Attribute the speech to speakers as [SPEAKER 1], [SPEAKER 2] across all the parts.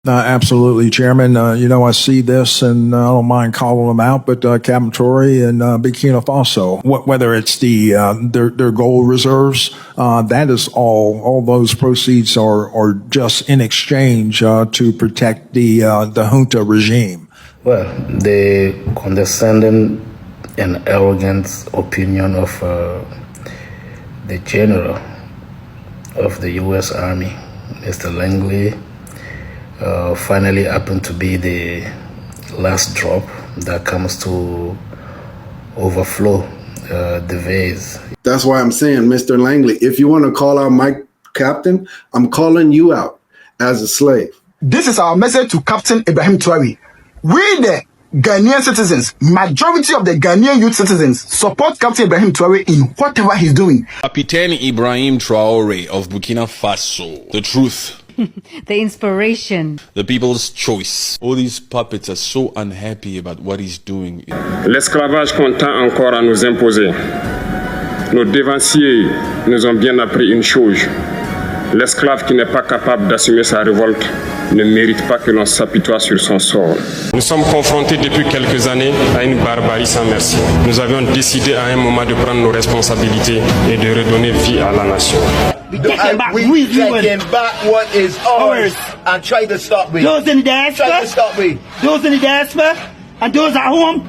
[SPEAKER 1] Absolutely, Chairman. I see this, and I don't mind calling them out, but Captain Traoré and Burkina Faso, whether it's their gold reserves, that is all those proceeds are just in exchange to protect the junta regime.
[SPEAKER 2] Well, the condescending and arrogant opinion of the general of the U.S. Army, Mr. Langley, finally happened to be the last drop that comes to overflow the vase.
[SPEAKER 3] That's why I'm saying, Mr. Langley, if you want to call out my captain, I'm calling you out as a slave.
[SPEAKER 4] This is our message to Captain Ibrahim Traore. We, the Ghanaian citizens, majority of the Ghanaian youth citizens, support Captain Ibrahim Traore in whatever he's doing.
[SPEAKER 5] Captain Ibrahim Traore of Burkina Faso. The truth.
[SPEAKER 6] The inspiration.
[SPEAKER 5] The people's choice. All these puppets are so unhappy about what he's doing.
[SPEAKER 7] L'esclavage qu'on tend encore à nous imposer. Nos dévanciers nous ont bien appris une chose. L'esclave qui n'est pas capable d'assumer sa révolte ne mérite pas que l'on s'apitoie sur son sort. Nous sommes confrontés depuis quelques années à une barbarie sans merci. Nous avions décidé à un moment de prendre nos responsabilités et de redonner vie à la nation.
[SPEAKER 8] We taking back what is ours and try to stop with.
[SPEAKER 9] Those in the diaspora,
[SPEAKER 8] try to stop with.
[SPEAKER 9] Those in the diaspora and those at home,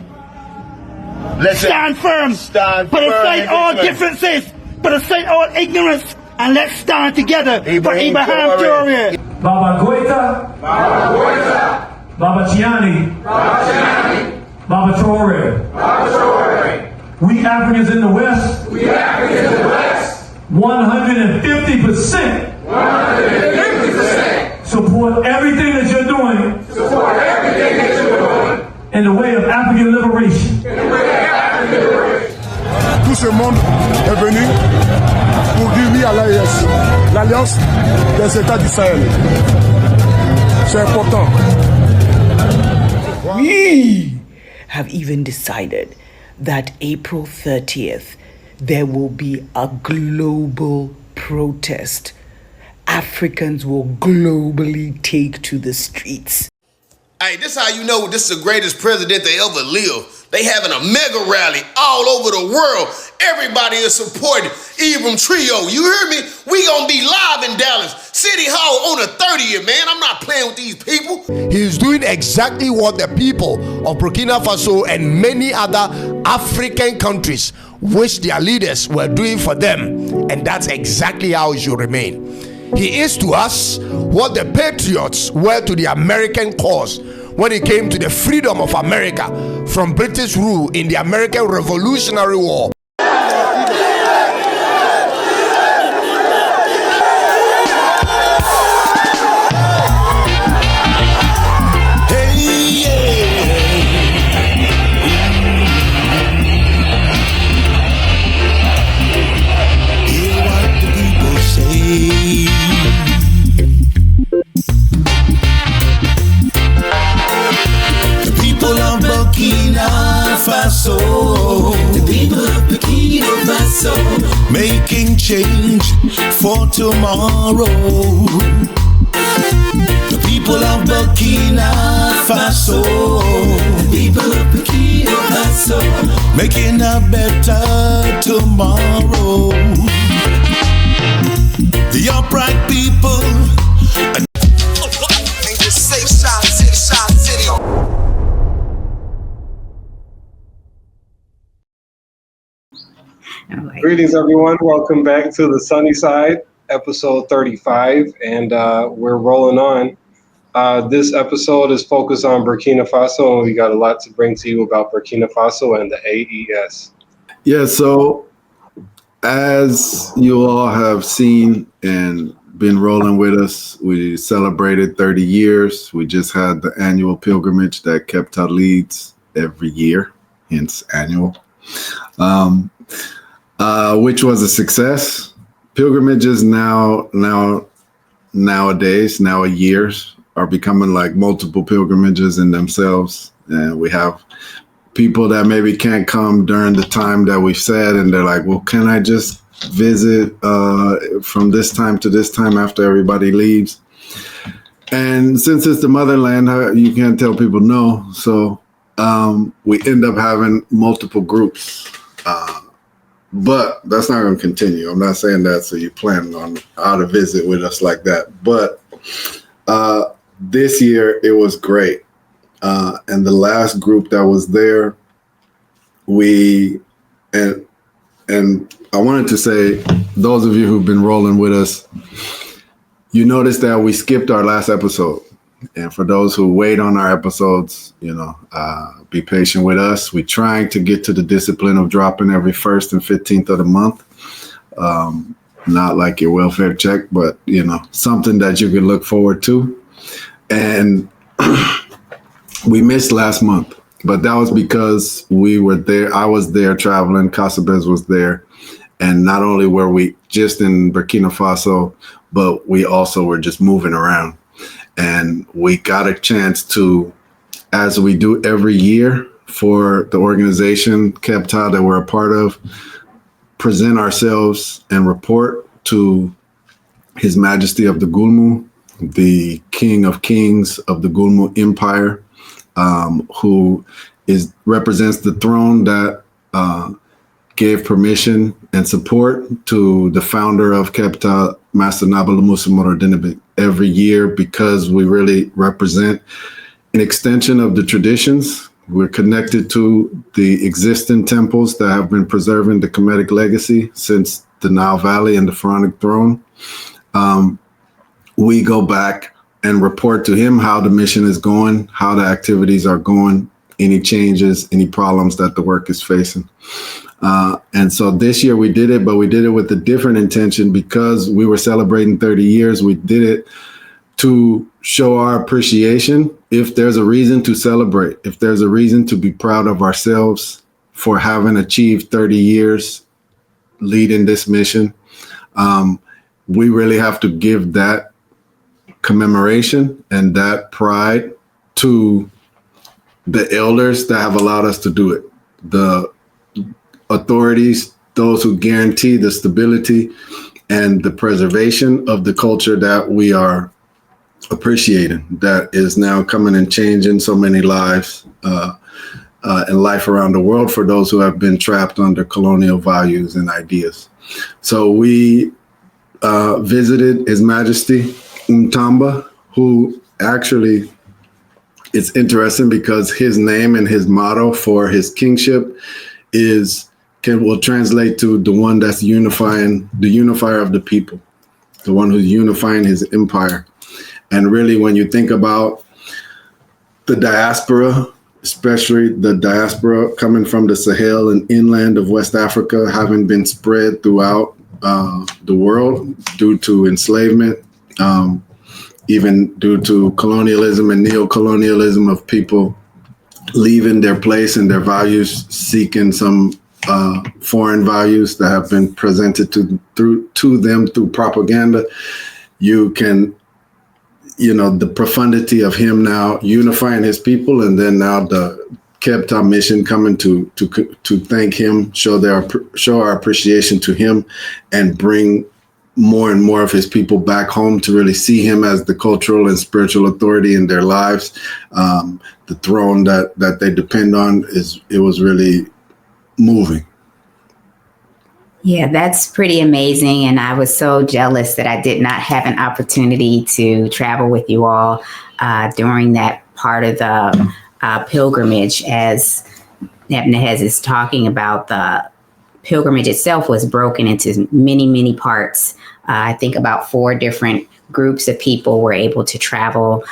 [SPEAKER 9] stand firm. Put aside all differences. Put aside all ignorance. And let's stand together for Ibrahim Traore.
[SPEAKER 10] Baba Goita, Baba Goita, Baba Chiani, Baba Chiani, Baba Traoré, Baba Traoré. We Africans in the West, 150%, support everything that you're doing, in the way of African liberation.
[SPEAKER 11] Tout ce monde est venu pour dire oui à l'AES, l'Alliance des États du Sahel. C'est important.
[SPEAKER 12] We have even decided that April 30th, there will be a global protest. Africans will globally take to the streets.
[SPEAKER 13] Hey, this how you know this is the greatest president they ever lived. They having a mega rally all over the world. Everybody is supporting Ibrahim Trio. You hear me? We gonna be live in Dallas City Hall on the 30th, man. I'm not playing with these people.
[SPEAKER 14] He's doing exactly what the people of Burkina Faso and many other African countries wish their leaders were doing for them. And that's exactly how it should remain. He is to us what the patriots were to the American cause when it came to the freedom of America from British rule in the American Revolutionary War.
[SPEAKER 15] The people of Burkina Faso making change for tomorrow. The people of Burkina Faso, the people of Burkina Faso making a better tomorrow. The upright people.
[SPEAKER 16] Greetings, everyone. Welcome back to the Sunnyside, episode 35, and we're rolling on. This episode is focused on Burkina Faso, and we got a lot to bring to you about Burkina Faso and the AES.
[SPEAKER 3] Yeah, so as you all have seen and been rolling with us, we celebrated 30 years. We just had the annual pilgrimage that Kebtah leads every year, hence annual. Which was a success. Pilgrimages nowadays, years, are becoming like multiple pilgrimages in themselves. And we have people that maybe can't come during the time that we've said, and they're like, well, can I just visit from this time to this time after everybody leaves? And since it's the motherland, you can't tell people no. So we end up having multiple groups. But that's not going to continue. I'm not saying that so you plan on how to visit with us like that. But this year it was great. And the last group that was there, and I wanted to say, those of you who've been rolling with us, you noticed that we skipped our last episode. And for those who wait on our episodes, be patient with us. We're trying to get to the discipline of dropping every 1st and 15th of the month. Not like your welfare check, but, something that you can look forward to. And we missed last month, but that was because we were there. I was there traveling. Kasabez was there. And not only were we just in Burkina Faso, but we also were just moving around. And we got a chance to, as we do every year for the organization, Kebtah, that we're a part of, present ourselves and report to His Majesty of the Gulmu, the King of Kings of the Gulmu Empire, who represents the throne that gave permission and support to the founder of Kebtah, Master Nabala Musa Morodinabit, every year, because we really represent an extension of the traditions. We're connected to the existing temples that have been preserving the Kemetic legacy since the Nile Valley and the Pharaonic throne. We go back and report to him how the mission is going, how the activities are going, any changes, any problems that the work is facing. And so this year we did it, but we did it with a different intention because we were celebrating 30 years. We did it to show our appreciation. If there's a reason to celebrate, if there's a reason to be proud of ourselves for having achieved 30 years leading this mission, we really have to give that commemoration and that pride to the elders that have allowed us to do it, the authorities, those who guarantee the stability and the preservation of the culture that we are appreciating, that is now coming and changing so many lives and life around the world for those who have been trapped under colonial values and ideas. So we visited His Majesty Umtamba, who actually, it's interesting because his name and his motto for his kingship will translate to the one that's unifying, the unifier of the people, the one who's unifying his empire. And really, when you think about the diaspora, especially the diaspora coming from the Sahel and inland of West Africa, having been spread throughout the world due to enslavement, even due to colonialism and neocolonialism of people leaving their place and their values, seeking some foreign values that have been presented to them through propaganda. You can, the profundity of him now unifying his people, and then now the Kebtah mission coming to thank him, show our appreciation to him, and bring more and more of his people back home to really see him as the cultural and spiritual authority in their lives. The throne that they depend on, it was really moving.
[SPEAKER 17] Yeah, that's pretty amazing. And I was so jealous that I did not have an opportunity to travel with you all during that part of the pilgrimage. As Nehez is talking about, the pilgrimage itself was broken into many, many parts. I think about 4 different groups of people were able to travel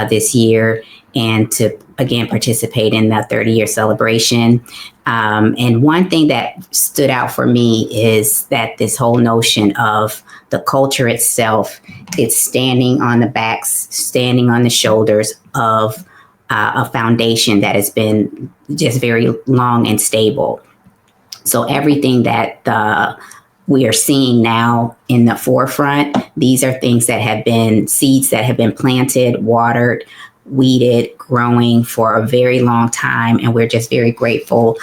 [SPEAKER 17] this year and to, again, participate in the 30-year celebration. And one thing that stood out for me is that this whole notion of the culture itself, it's standing on the backs, standing on the shoulders of a foundation that has been just very long and stable. So everything that we are seeing now in the forefront, these are things that have been seeds that have been planted, watered, weeded, growing for a very long time. And we're just very grateful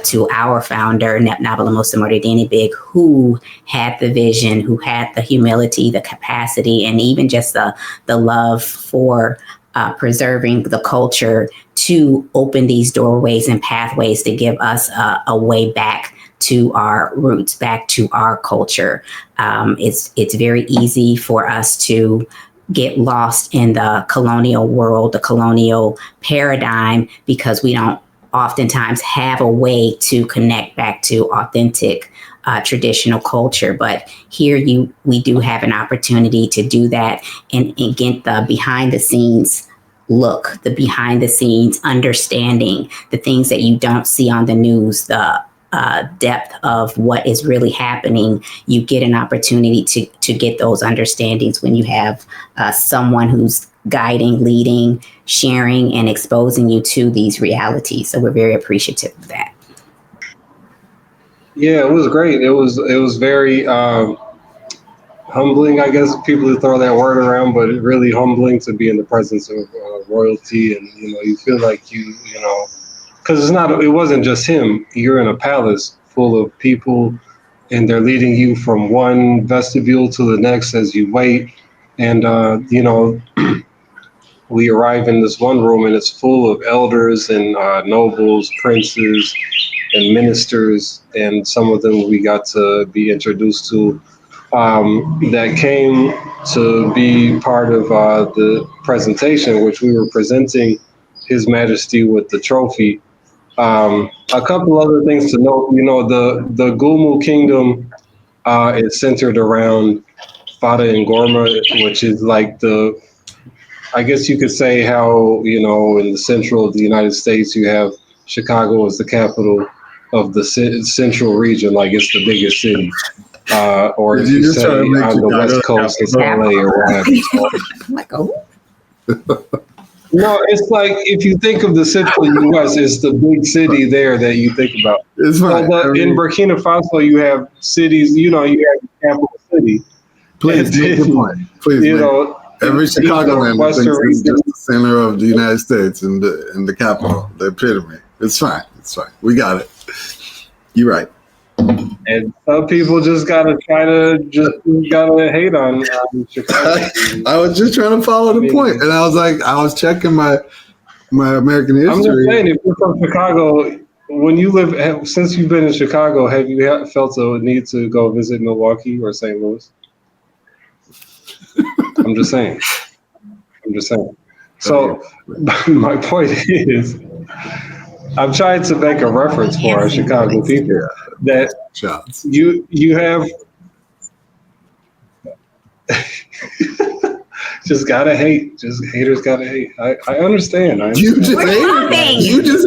[SPEAKER 17] to our founder, Nabala Mosamordini Big, who had the vision, who had the humility, the capacity, and even just the love for preserving the culture to open these doorways and pathways to give us a way back to our roots, back to our culture. It's very easy for us to get lost in the colonial world, the colonial paradigm, because we don't oftentimes have a way to connect back to authentic traditional culture. But here we do have an opportunity to do that and get the behind the scenes look, the behind the scenes understanding, the things that you don't see on the news, the depth of what is really happening. You get an opportunity to get those understandings when you have someone who's guiding, leading, sharing, and exposing you to these realities. So we're very appreciative of that.
[SPEAKER 16] Yeah, it was great. It was very humbling, I guess people who throw that word around, but it really humbling to be in the presence of royalty, and you feel like you know, because it wasn't just him. You're in a palace full of people, and they're leading you from one vestibule to the next as you wait. And we arrive in this one room, and it's full of elders and nobles, princes, and ministers, and some of them we got to be introduced to that came to be part of the presentation, which we were presenting His Majesty with the trophy. A couple other things to note, the Gulmu kingdom is centered around Fata and Gourma, which is like I guess you could say how, in the central of the United States, you have Chicago as the capital of the central region, like it's the biggest city. Or if you say on the West Coast, it's LA or what have you. No, it's like if you think of the central U.S., it's the big city there that you think about.
[SPEAKER 3] It's right.
[SPEAKER 16] In Burkina Faso, you have cities, you have the capital city.
[SPEAKER 3] Please make your point. Please, every Chicagoan thinks it's just the center of the United States and the capital, the epitome. It's fine. It's fine. We got it. You're right.
[SPEAKER 16] And some people just gotta hate on Chicago.
[SPEAKER 3] I was just trying to follow the point, and I was checking my American history.
[SPEAKER 16] I'm just saying, if you're from Chicago, since you've been in Chicago, have you felt a need to go visit Milwaukee or St. Louis? I'm just saying. So my point is, I'm trying to make a reference for our Chicago people that you have just gotta hate. Just haters gotta hate. I understand.
[SPEAKER 3] You just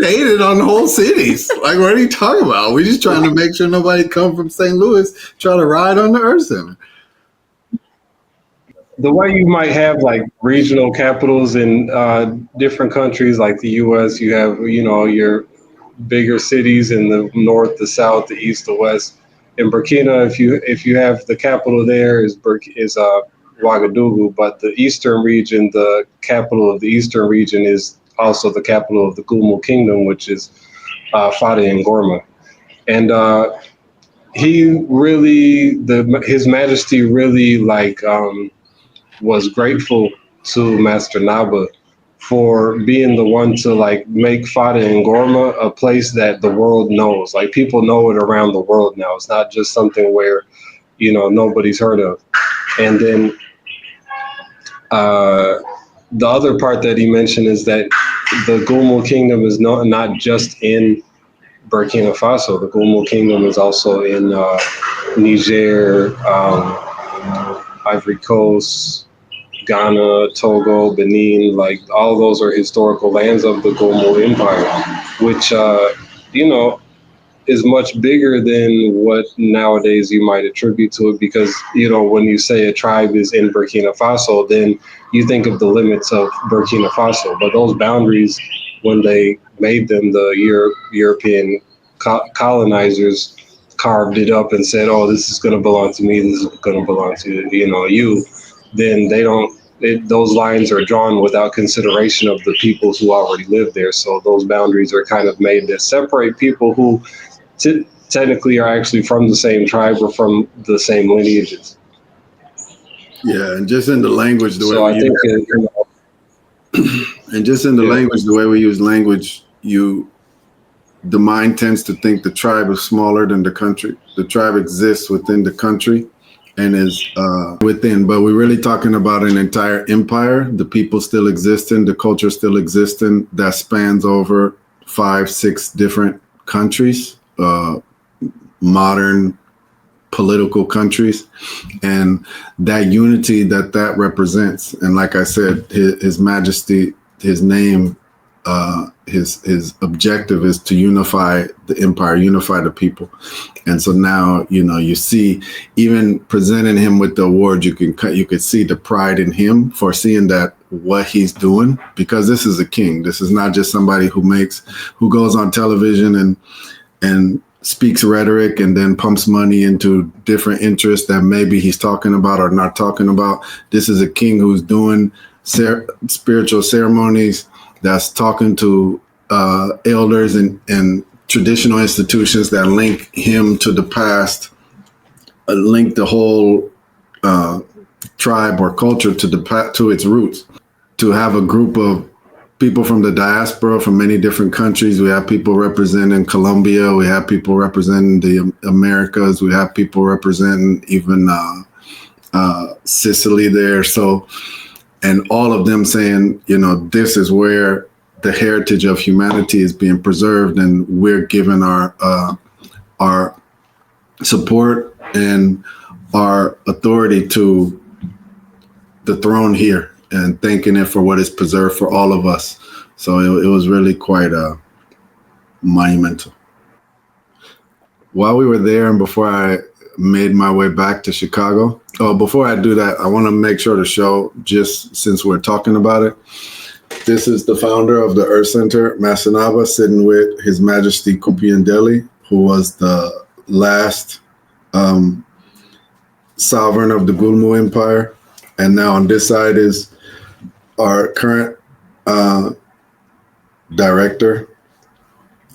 [SPEAKER 3] hated on the whole cities. Like, what are you talking about? We're just trying to make sure nobody come from St. Louis try to ride on the Earth Center.
[SPEAKER 16] The way you might have like regional capitals in different countries, like the U.S., you have your bigger cities in the north, the south, the east, the west. In Burkina, if you have the capital there is Ouagadougou, but the eastern region, the capital of the eastern region is also the capital of the Gulmu Kingdom, which is Fata and Gourma. And His Majesty really was grateful to Master Naba for being the one to make Fata and Gourma a place that the world knows. Like, people know it around the world now. It's not just something where, nobody's heard of. And then the other part that he mentioned is that the Gulmu Kingdom is not just in Burkina Faso. The Gulmu Kingdom is also in Niger, Ivory Coast, Ghana, Togo, Benin, all those are historical lands of the Gulmu Empire, which, is much bigger than what nowadays you might attribute to it, because, when you say a tribe is in Burkina Faso, then you think of the limits of Burkina Faso. But those boundaries, when they made them, the European colonizers carved it up and said, oh, this is going to belong to me, this is going to belong to, you. Then they don't those lines are drawn without consideration of the peoples who already live there. So those boundaries are kind of made that separate people who technically are actually from the same tribe or from the same lineages.
[SPEAKER 3] Yeah, and just in the language, the way
[SPEAKER 16] I think
[SPEAKER 3] and just in the language, the way we use language, the mind tends to think the tribe is smaller than the country. The tribe exists within the country and is within, but we're really talking about an entire empire. The people still existing, the culture still existing, that spans over 5-6 different countries, modern political countries, and that unity that represents. And like I said, His Majesty, his name, his objective is to unify the empire, unify the people. And so now, you see, even presenting him with the award, you could see the pride in him for seeing that what he's doing, because this is a king. This is not just somebody who goes on television and speaks rhetoric and then pumps money into different interests that maybe he's talking about or not talking about. This is a king who's doing spiritual ceremonies, that's talking to elders and traditional institutions that link him to the past, link the whole tribe or culture to its roots. To have a group of people from the diaspora from many different countries. We have people representing Colombia. We have people representing the Americas. We have people representing even Sicily there. So, and all of them saying, this is where the heritage of humanity is being preserved, and we're giving our support and our authority to the throne here, and thanking it for what is preserved for all of us. So it was really quite monumental. While we were there and before I made my way back to Chicago, before I do that, I want to make sure to show, just since we're talking about it, this is the founder of the Earth Center, Masanaba, sitting with His Majesty Kupiandeli, who was the last sovereign of the Gulmu Empire. And now on this side is our current director,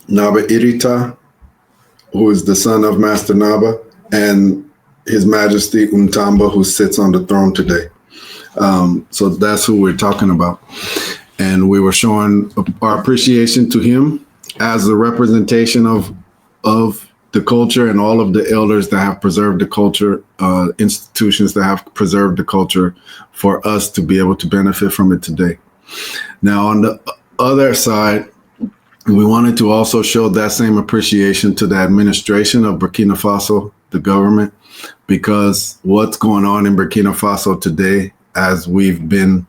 [SPEAKER 3] Naba Irita, who is the son of Master Naba, and His Majesty Untamba, who sits on the throne today. So that's who we're talking about. And we were showing our appreciation to him as a representation of the culture and all of the elders that have preserved the culture, institutions that have preserved the culture, for us to be able to benefit from it today. Now, on the other side, we wanted to also show that same appreciation to the administration of Burkina Faso, the government, because what's going on in Burkina Faso today, as we've been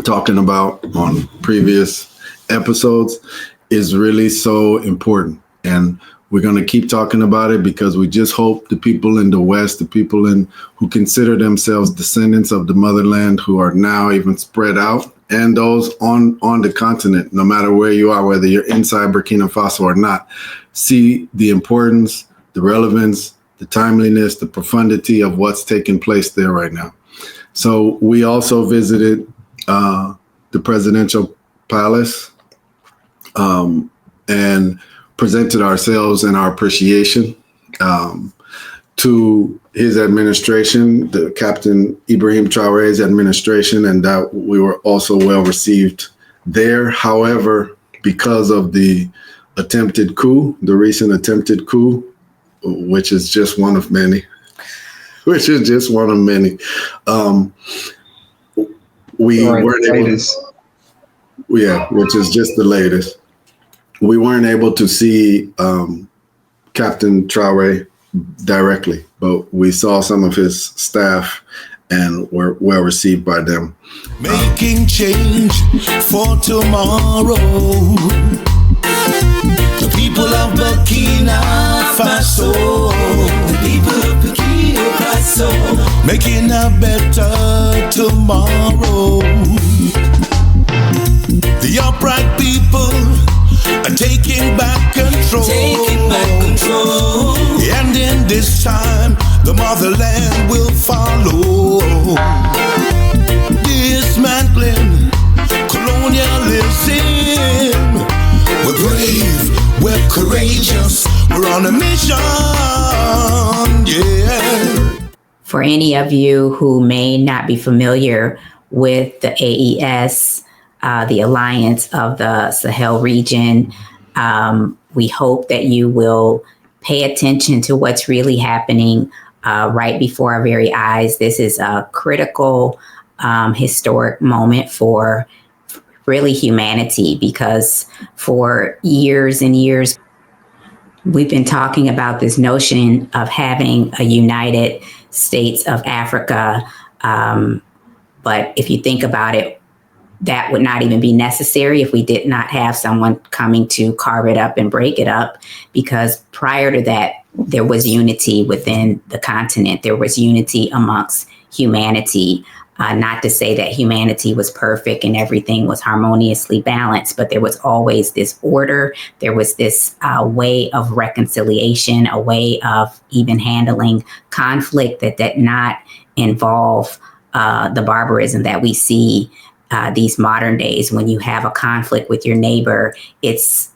[SPEAKER 3] talking about on previous episodes, is really so important. And we're going to keep talking about it because we just hope the people in the West, the people who consider themselves descendants of the motherland, who are now even spread out, and those on the continent, no matter where you are, whether you're inside Burkina Faso or not, see the importance, the relevance, the timeliness, the profundity of what's taking place there right now. So we also visited the presidential palace and presented ourselves and our appreciation to his administration, the Captain Ibrahim Traore's administration, and that we were also well received there. However, because of the attempted coup, the recent attempted coup, which is just one of many, we weren't able, which is just the latest. We weren't able to see Captain Traoré directly, but we saw some of his staff and were well received by them.
[SPEAKER 15] Making change for tomorrow. The people of Burkina Faso. The people of Burkina Faso. Making a better tomorrow. The upright people are taking back control. And in this time, the motherland will follow. on a mission, yeah.
[SPEAKER 17] For any of you who may not be familiar with the AES, the Alliance of the Sahel region, we hope that you will pay attention to what's really happening right before our very eyes. This is a critical, historic moment for really humanity, because for years and years, we've been talking about this notion of having a United States of Africa. But if you think about it, that would not even be necessary if we did not have someone coming to carve it up and break it up, because prior to that, there was unity within the continent. There was unity amongst humanity. Not to say that humanity was perfect and everything was harmoniously balanced, but there was always this order. There was this way of reconciliation, a way of even handling conflict that did not involve the barbarism that we see these modern days. When you have a conflict with your neighbor, it's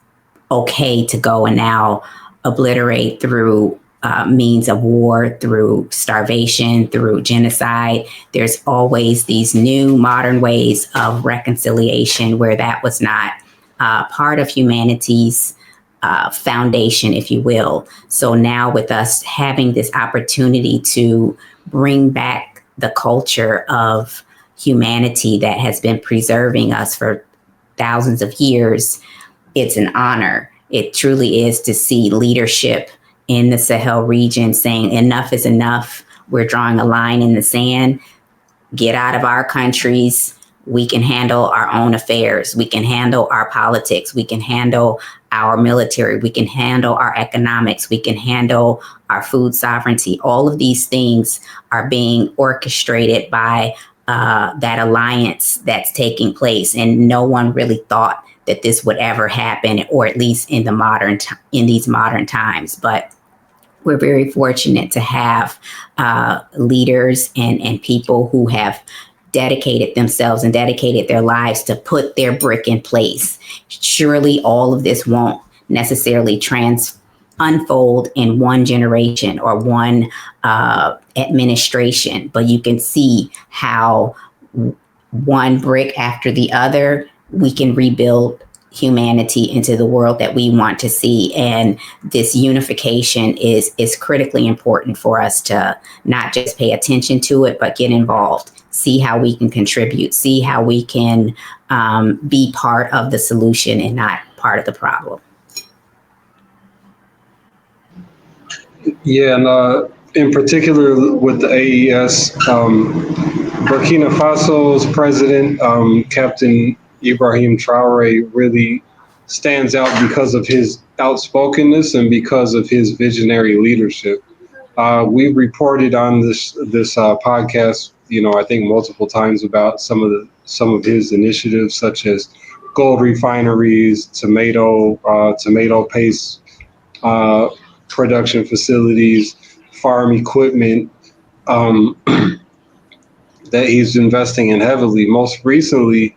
[SPEAKER 17] okay to go and now obliterate through means of war, through starvation, through genocide. There's always these new modern ways of reconciliation where that was not part of humanity's foundation, if you will. So now with us having this opportunity to bring back the culture of humanity that has been preserving us for thousands of years, it's an honor. It truly is to see leadership in the Sahel region saying enough is enough. We're drawing a line in the sand. Get out of our countries. We can handle our own affairs. We can handle our politics. We can handle our military. We can handle our economics. We can handle our food sovereignty. All of these things are being orchestrated by that alliance that's taking place. And no one really thought that this would ever happen, or at least in these modern times. But we're very fortunate to have leaders and people who have dedicated themselves and dedicated their lives to put their brick in place. Surely all of this won't necessarily unfold in one generation or one administration, but you can see how one brick after the other, we can rebuild humanity into the world that we want to see. And this unification is critically important for us to not just pay attention to it, but get involved, see how we can contribute, see how we can be part of the solution and not part of the problem.
[SPEAKER 16] Yeah, and in particular with the AES, Burkina Faso's president, Captain Ibrahim Traore, really stands out because of his outspokenness and because of his visionary leadership. We've reported on this podcast, I think multiple times about some of his initiatives, such as gold refineries, tomato paste production facilities, farm equipment that he's investing in heavily. Most recently,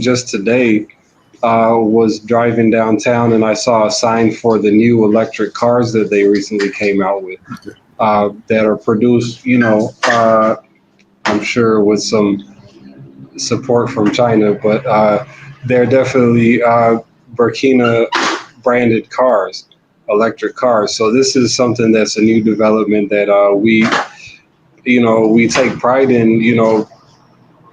[SPEAKER 16] just today was driving downtown and I saw a sign for the new electric cars that they recently came out with that are produced, I'm sure with some support from China, but they're definitely Burkina branded cars, electric cars. So this is something that's a new development that we take pride in,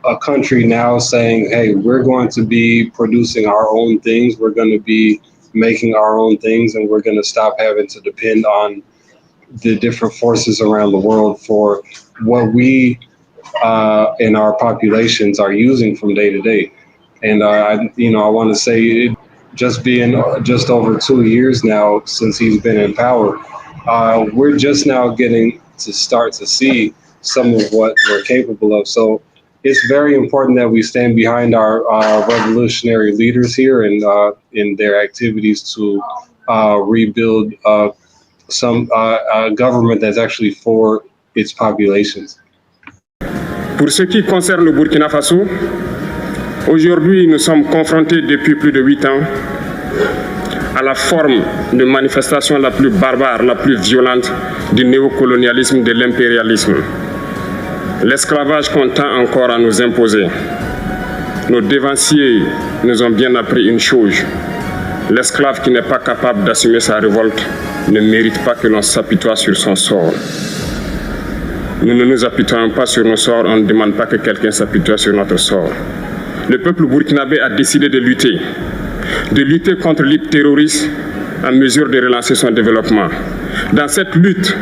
[SPEAKER 16] a country now saying, hey, we're going to be producing our own things. We're going to be making our own things, and we're going to stop having to depend on the different forces around the world for what we and our populations are using from day to day. And I want to say, just being just over 2 years now since he's been in power, we're just now getting to start to see some of what we're capable of. So it's very important that we stand behind our revolutionary leaders here and in their activities to rebuild some government that's actually for its populations.
[SPEAKER 7] Pour ce qui concerne le Burkina Faso, aujourd'hui nous sommes confrontés depuis plus de 8 ans à la forme de manifestation la plus barbare, la plus violente du néocolonialisme, de l'impérialisme. L'esclavage qu'on tend encore à nous imposer. Nos dévanciers nous ont bien appris une chose. L'esclave qui n'est pas capable d'assumer sa révolte ne mérite pas que l'on s'apitoie sur son sort. Nous ne nous apitoyons pas sur nos sorts, on ne demande pas que quelqu'un s'apitoie sur notre sort. Le peuple burkinabé a décidé de lutter contre le terrorisme en mesure de relancer son développement. Dans cette lutte,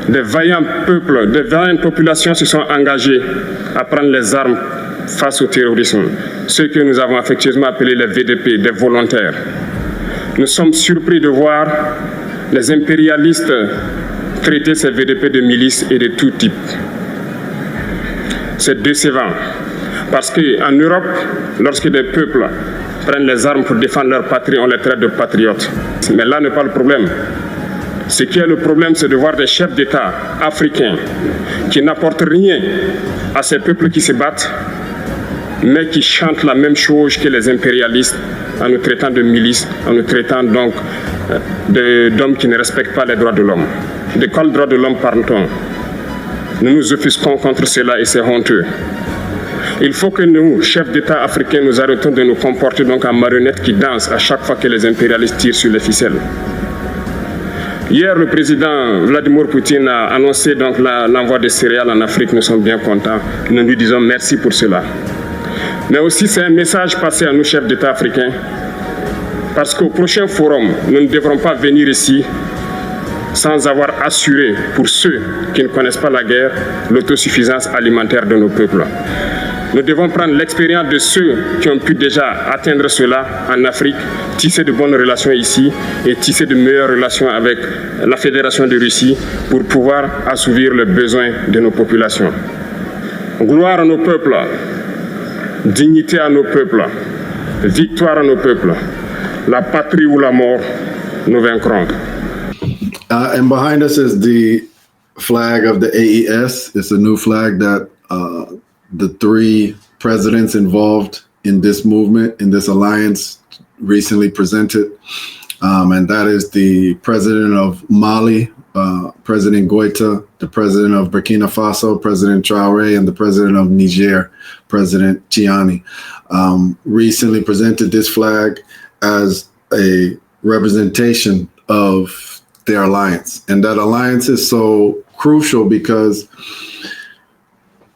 [SPEAKER 7] des vaillants peuples, des vaillantes populations se sont engagées à prendre les armes face au terrorisme, ceux que nous avons affectueusement appelés les VDP, des volontaires. Nous sommes surpris de voir les impérialistes traiter ces VDP de milices et de tout type. C'est décevant, parce qu'en Europe, lorsque des peuples prennent les armes pour défendre leur patrie, on les traite de patriotes. Mais là n'est pas le problème. Ce qui est le problème, c'est de voir des chefs d'État africains qui n'apportent rien à ces peuples qui se battent, mais qui chantent la même chose que les impérialistes en nous traitant de milices, en nous traitant donc d'hommes qui ne respectent pas les droits de l'homme. De quels droits de l'homme parle-t-on? Nous nous offusquons contre cela et c'est honteux. Il faut que nous, chefs d'État africains, nous arrêtons de nous comporter donc en marionnettes qui dansent à chaque fois que les impérialistes tirent sur les ficelles. Hier, le président Vladimir Poutine a annoncé donc l'envoi de céréales en Afrique. Nous sommes bien contents. Nous lui disons merci pour cela. Mais aussi, c'est un message passé à nous, chefs d'État africains, parce qu'au prochain forum, nous ne devrons pas venir ici sans avoir assuré, pour ceux qui ne connaissent pas la guerre, l'autosuffisance alimentaire de nos peuples. Nous devons prendre l'expérience de ceux qui ont pu déjà atteindre cela en Afrique, tisser de bonnes relations ici et tisser de meilleures relations avec la Fédération de Russie pour pouvoir assouvir les besoins de nos populations. Gloire à nos peuples, dignité à nos peuples, victoire à nos peuples. La patrie ou la mort, nous vaincrons.
[SPEAKER 3] And behind us is the flag of the AES. It's a new flag that the three presidents involved in this movement, in this alliance, recently presented. And that is the president of Mali, President Goita, the president of Burkina Faso, President Traoré, and the president of Niger, President Chiani. Recently presented this flag as a representation of their alliance. And that alliance is so crucial because,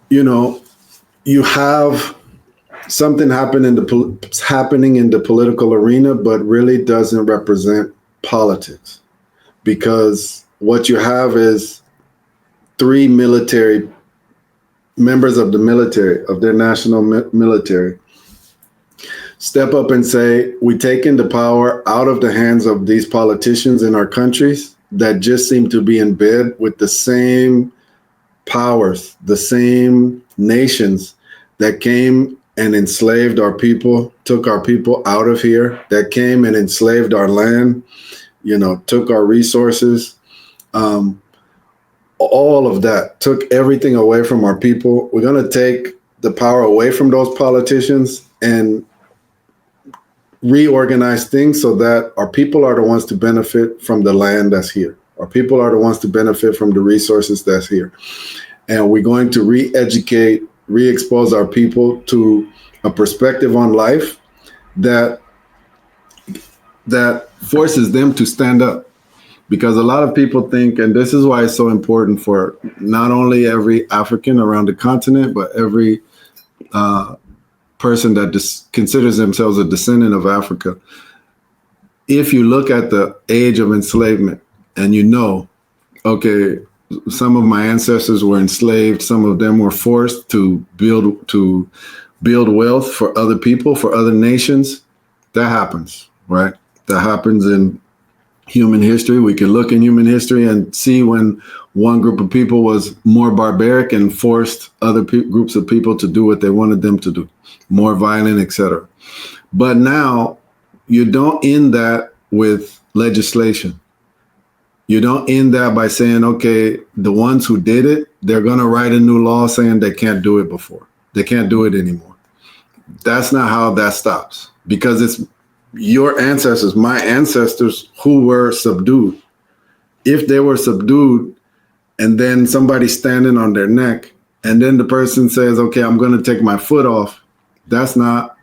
[SPEAKER 3] you know, you have something happening in the political arena, but really doesn't represent politics, because what you have is three military members of the military, of their national military, step up and say, we're taking the power out of the hands of these politicians in our countries that just seem to be in bed with the same powers, the same nations that came and enslaved our people, took our people out of here, that came and enslaved our land, you know, took our resources, all of that, took everything away from our people. We're going to take the power away from those politicians and reorganize things so that our people are the ones to benefit from the land that's here. Our people are the ones to benefit from the resources that's here. And we're going to re-educate, re-expose our people to a perspective on life that forces them to stand up. Because a lot of people think, and this is why it's so important for not only every African around the continent, but every person that considers themselves a descendant of Africa. If you look at the age of enslavement and you know, okay, some of my ancestors were enslaved, some of them were forced to build wealth for other people, for other nations, that happens, right? That happens in human history. We can look in human history and see when one group of people was more barbaric and forced other groups of people to do what they wanted them to do, more violent, etc. But now you don't end that with legislation. You don't end that by saying, okay, the ones who did it, they're going to write a new law saying they can't do it before. They can't do it anymore. That's not how that stops, because it's your ancestors, my ancestors who were subdued, if they were subdued and then somebody standing on their neck and then the person says, okay, I'm going to take my foot off, that's not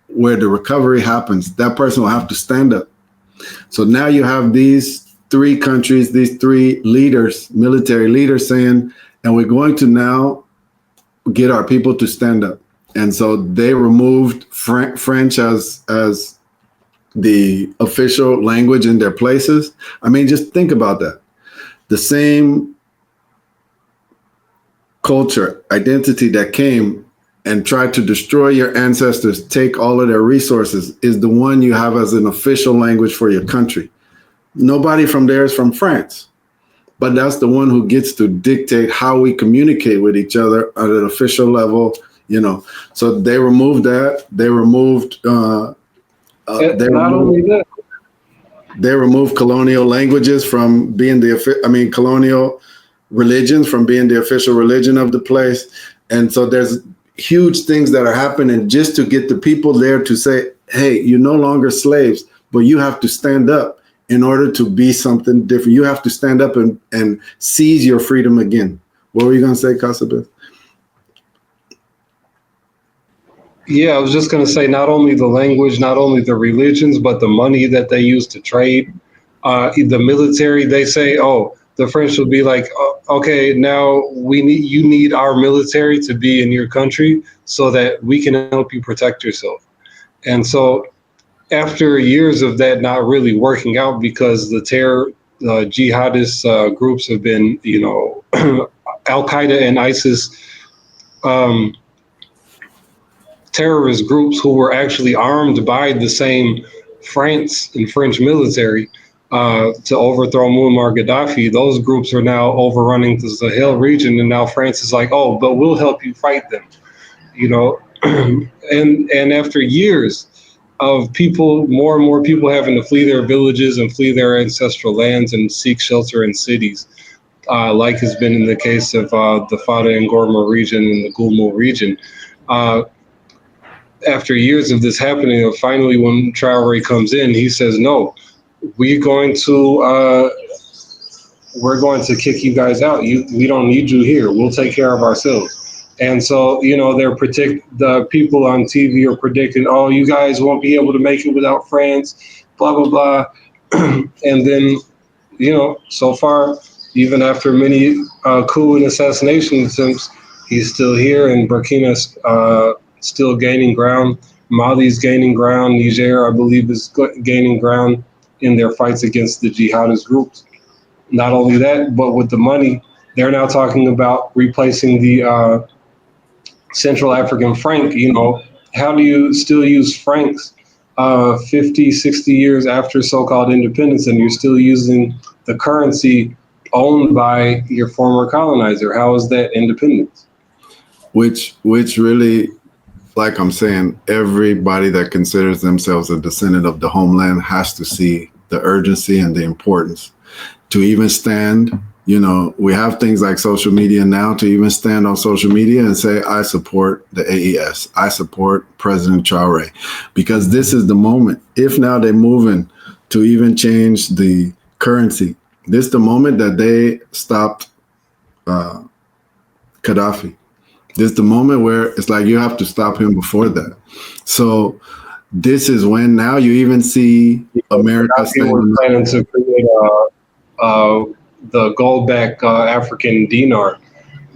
[SPEAKER 3] where the recovery happens. That person will have to stand up. So now you have these three countries, these three leaders, military leaders saying, and we're going to now get our people to stand up. And so they removed French as the official language in their places. I mean, just think about that. The same culture, identity that came and tried to destroy your ancestors, take all of their resources, is the one you have as an official language for your country. Nobody from there is from France, but that's the one who gets to dictate how we communicate with each other at an official level, you know. So they removed that. They removed they removed colonial languages from being colonial religions from being the official religion of the place. And so there's huge things that are happening just to get the people there to say, hey, you're no longer slaves, but you have to stand up in order to be something different. You have to stand up and seize your freedom again. What were you going to say, Kasabez?
[SPEAKER 16] Yeah, I was just going to say, not only the language, not only the religions, but the money that they use to trade. The military, they say, oh, the French will be like, oh, okay, now you need our military to be in your country so that we can help you protect yourself. And so after years of that not really working out, because the terror jihadist groups have been, Al-Qaeda and ISIS, terrorist groups who were actually armed by the same France and French military to overthrow Muammar Gadaffi. Those groups are now overrunning the Sahel region, and now France is like, oh, but we'll help you fight them, and after years of people, more and more people having to flee their villages and flee their ancestral lands and seek shelter in cities, like has been in the case of the Fada and Gourmantche region and the Gulmu region. After years of this happening, finally when Traoré comes in, he says, no, we're going to kick you guys out. We don't need you here. We'll take care of ourselves. And so, the people on TV are predicting, oh, you guys won't be able to make it without France, blah, blah, blah. And then, so far, even after many coup and assassination attempts, he's still here, and Burkina's still gaining ground. Mali's gaining ground. Niger, I believe, is gaining ground in their fights against the jihadist groups. Not only that, but with the money, they're now talking about replacing the Central African franc. How do you still use francs 50, 60 years after so-called independence, and you're still using the currency owned by your former colonizer? How is that independence?
[SPEAKER 3] Which really, like I'm saying, everybody that considers themselves a descendant of the homeland has to see the urgency and the importance to even stand. We have things like social media now, to even stand on social media and say, I support the AES. I support President Traoré, because this is the moment. If now they're moving to even change the currency, this is the moment that they stopped Gadaffi. This is the moment where it's like you have to stop him before that. So this is when now you even see America
[SPEAKER 16] planning to create the gold-backed African dinar.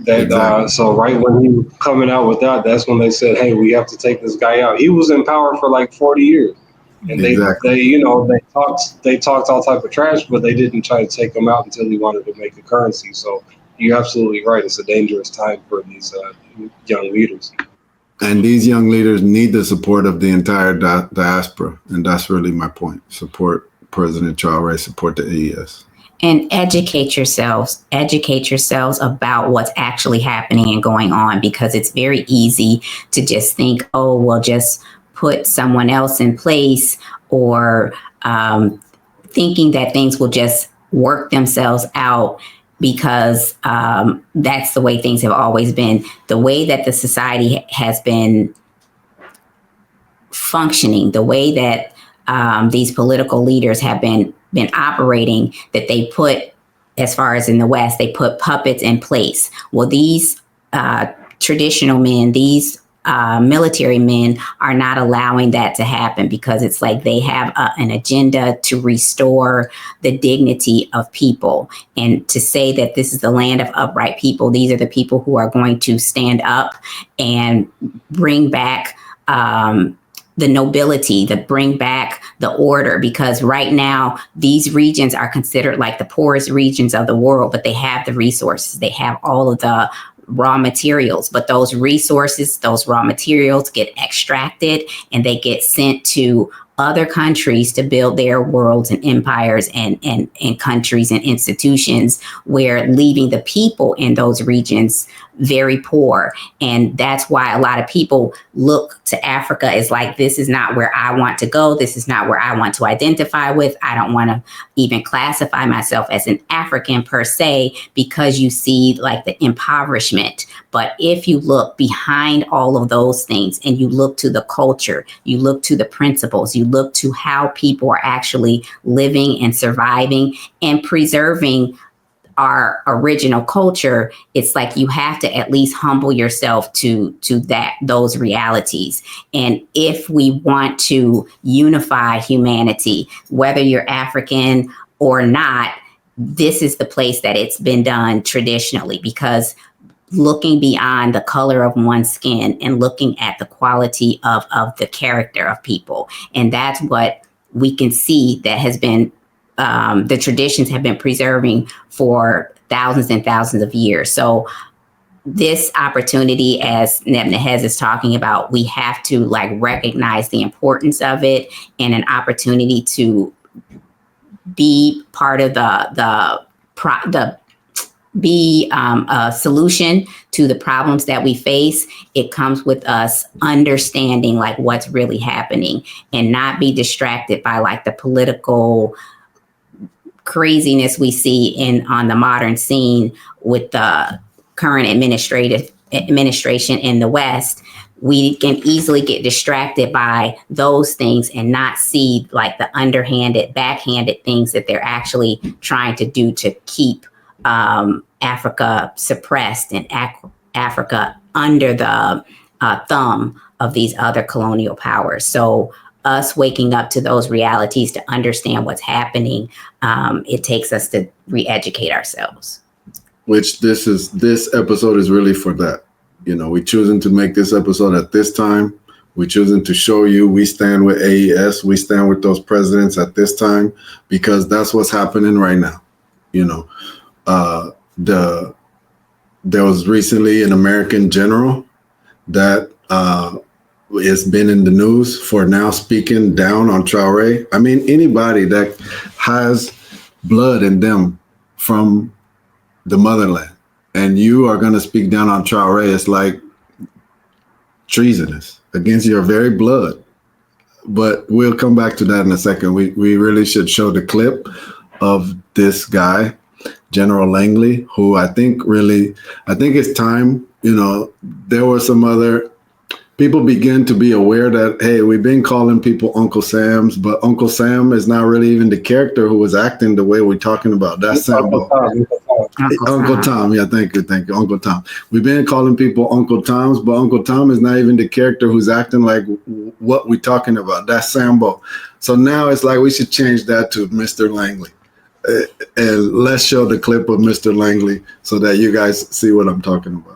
[SPEAKER 16] Exactly. So right when he was coming out with that, that's when they said, hey, we have to take this guy out. He was in power for like 40 years. And they talked all type of trash, but they didn't try to take him out until he wanted to make a currency. So you're absolutely right. It's a dangerous time for these young leaders.
[SPEAKER 3] And these young leaders need the support of the entire diaspora. And that's really my point. Support President Traoré, support the AES.
[SPEAKER 17] And educate yourselves about what's actually happening and going on, because it's very easy to just think, oh, well, just put someone else in place, or thinking that things will just work themselves out, because that's the way things have always been. The way that the society has been functioning, the way that these political leaders have been operating, that they put, as far as in the West, they put puppets in place. Well, these traditional men, these military men are not allowing that to happen, because it's like they have an agenda to restore the dignity of people, and to say that this is the land of upright people. These are the people who are going to stand up and bring back the nobility, to bring back the order, because right now these regions are considered like the poorest regions of the world, but they have the resources, they have all of the raw materials, but those resources, those raw materials get extracted and they get sent to other countries to build their worlds and empires and countries and institutions, where leaving the people in those regions very poor. And that's why a lot of people look to Africa as like, this is not where I want to go. This is not where I want to identify with. I don't want to even classify myself as an African per se, because you see like the impoverishment. But if you look behind all of those things and you look to the culture, you look to the principles, you look to how people are actually living and surviving and preserving our original culture, it's like you have to at least humble yourself to those realities. And if we want to unify humanity, whether you're African or not, this is the place that it's been done traditionally, because looking beyond the color of one's skin and looking at the quality of the character of people. And that's what we can see that has been the traditions have been preserving for thousands and thousands of years. So this opportunity, as Nehez is talking about, we have to like recognize the importance of it, and an opportunity to be part of be a solution to the problems that we face. It comes with us understanding like what's really happening, and not be distracted by like the political craziness we see on the modern scene with the current administration in the West. We can easily get distracted by those things and not see like the underhanded, backhanded things that they're actually trying to do to keep Africa suppressed and Africa under the thumb of these other colonial powers. So us waking up to those realities to understand what's happening, it takes us to re-educate ourselves.
[SPEAKER 3] Which this episode is really for that. You know, we're choosing to make this episode at this time. We're choosing to show you we stand with AES, we stand with those presidents at this time, because that's what's happening right now. You know, there was recently an American general that has been in the news for now speaking down on Traoré. I mean, anybody that has blood in them from the motherland, and you are going to speak down on Traoré, it's like treasonous against your very blood. But we'll come back to that in a second. We really should show the clip of this guy, General Langley, who I think it's time, you know, there were some other people begin to be aware that, hey, we've been calling people Uncle Sams, but Uncle Sam is not really even the character who was acting the way we're talking about. That's Uncle Tom. Yeah, thank you, Uncle Tom. We've been calling people Uncle Toms, but Uncle Tom is not even the character who's acting like what we're talking about. That's Sambo. So now it's like we should change that to Mr. Langley. And let's show the clip of Mr. Langley so that you guys see what I'm talking about.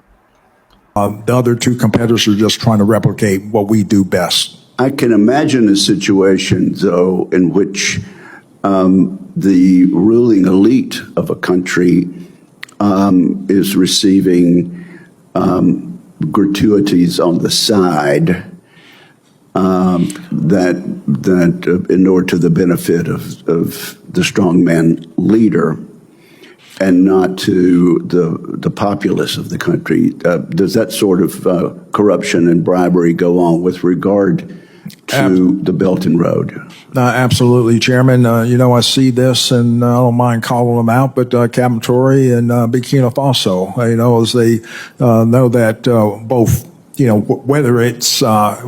[SPEAKER 1] The other two competitors are just trying to replicate what we do best.
[SPEAKER 18] I can imagine a situation, though, in which the ruling elite of a country is receiving gratuities on the side that in order to the benefit of the strongman leader, and not to the populace of the country. Does that sort of corruption and bribery go on with regard to the Belt and Road?
[SPEAKER 1] Absolutely, Chairman. You know, I see this, and I don't mind calling them out, but Captain Traoré and Burkina Faso, you know, as they know that both whether it's their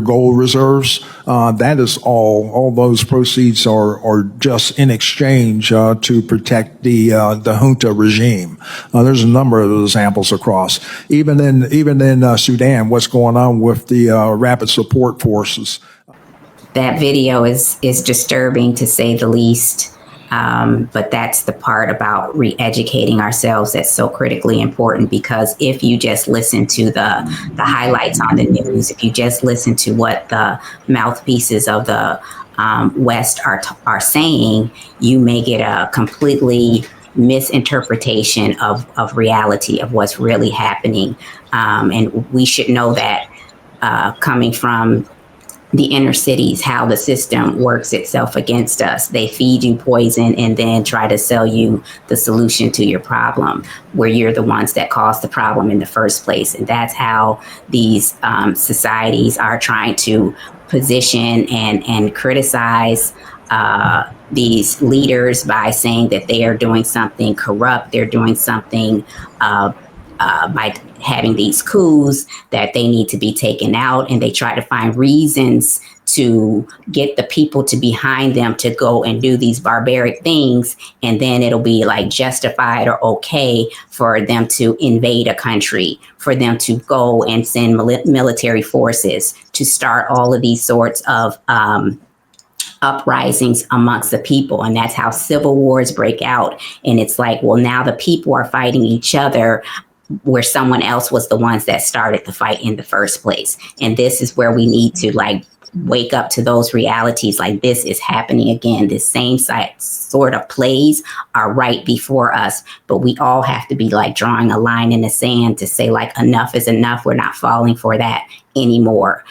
[SPEAKER 1] gold reserves, that is all those proceeds are just in exchange to protect the junta regime. There's a number of examples across. Even in Sudan, what's going on with the rapid support forces.
[SPEAKER 17] That video is disturbing, to say the least. But that's the part about re-educating ourselves that's so critically important, because if you just listen to the highlights on the news, if you just listen to what the mouthpieces of the West are saying, you may get a completely misinterpretation of reality, of what's really happening. And we should know that coming from the inner cities, how the system works itself against us. They feed you poison and then try to sell you the solution to your problem, where you're the ones that caused the problem in the first place. And that's how these societies are trying to position and criticize these leaders by saying that they are doing something corrupt, they're doing something by having these coups, that they need to be taken out, and they try to find reasons to get the people to behind them to go and do these barbaric things, and then it'll be like justified or okay for them to invade a country, for them to go and send military forces to start all of these sorts of uprisings amongst the people. And that's how civil wars break out. And it's like, well, now the people are fighting each other, where someone else was the ones that started the fight in the first place. And this is where we need to wake up to those realities. Like, this is happening again. This same sort of plays are right before us, but we all have to be drawing a line in the sand to say enough is enough. We're not falling for that anymore.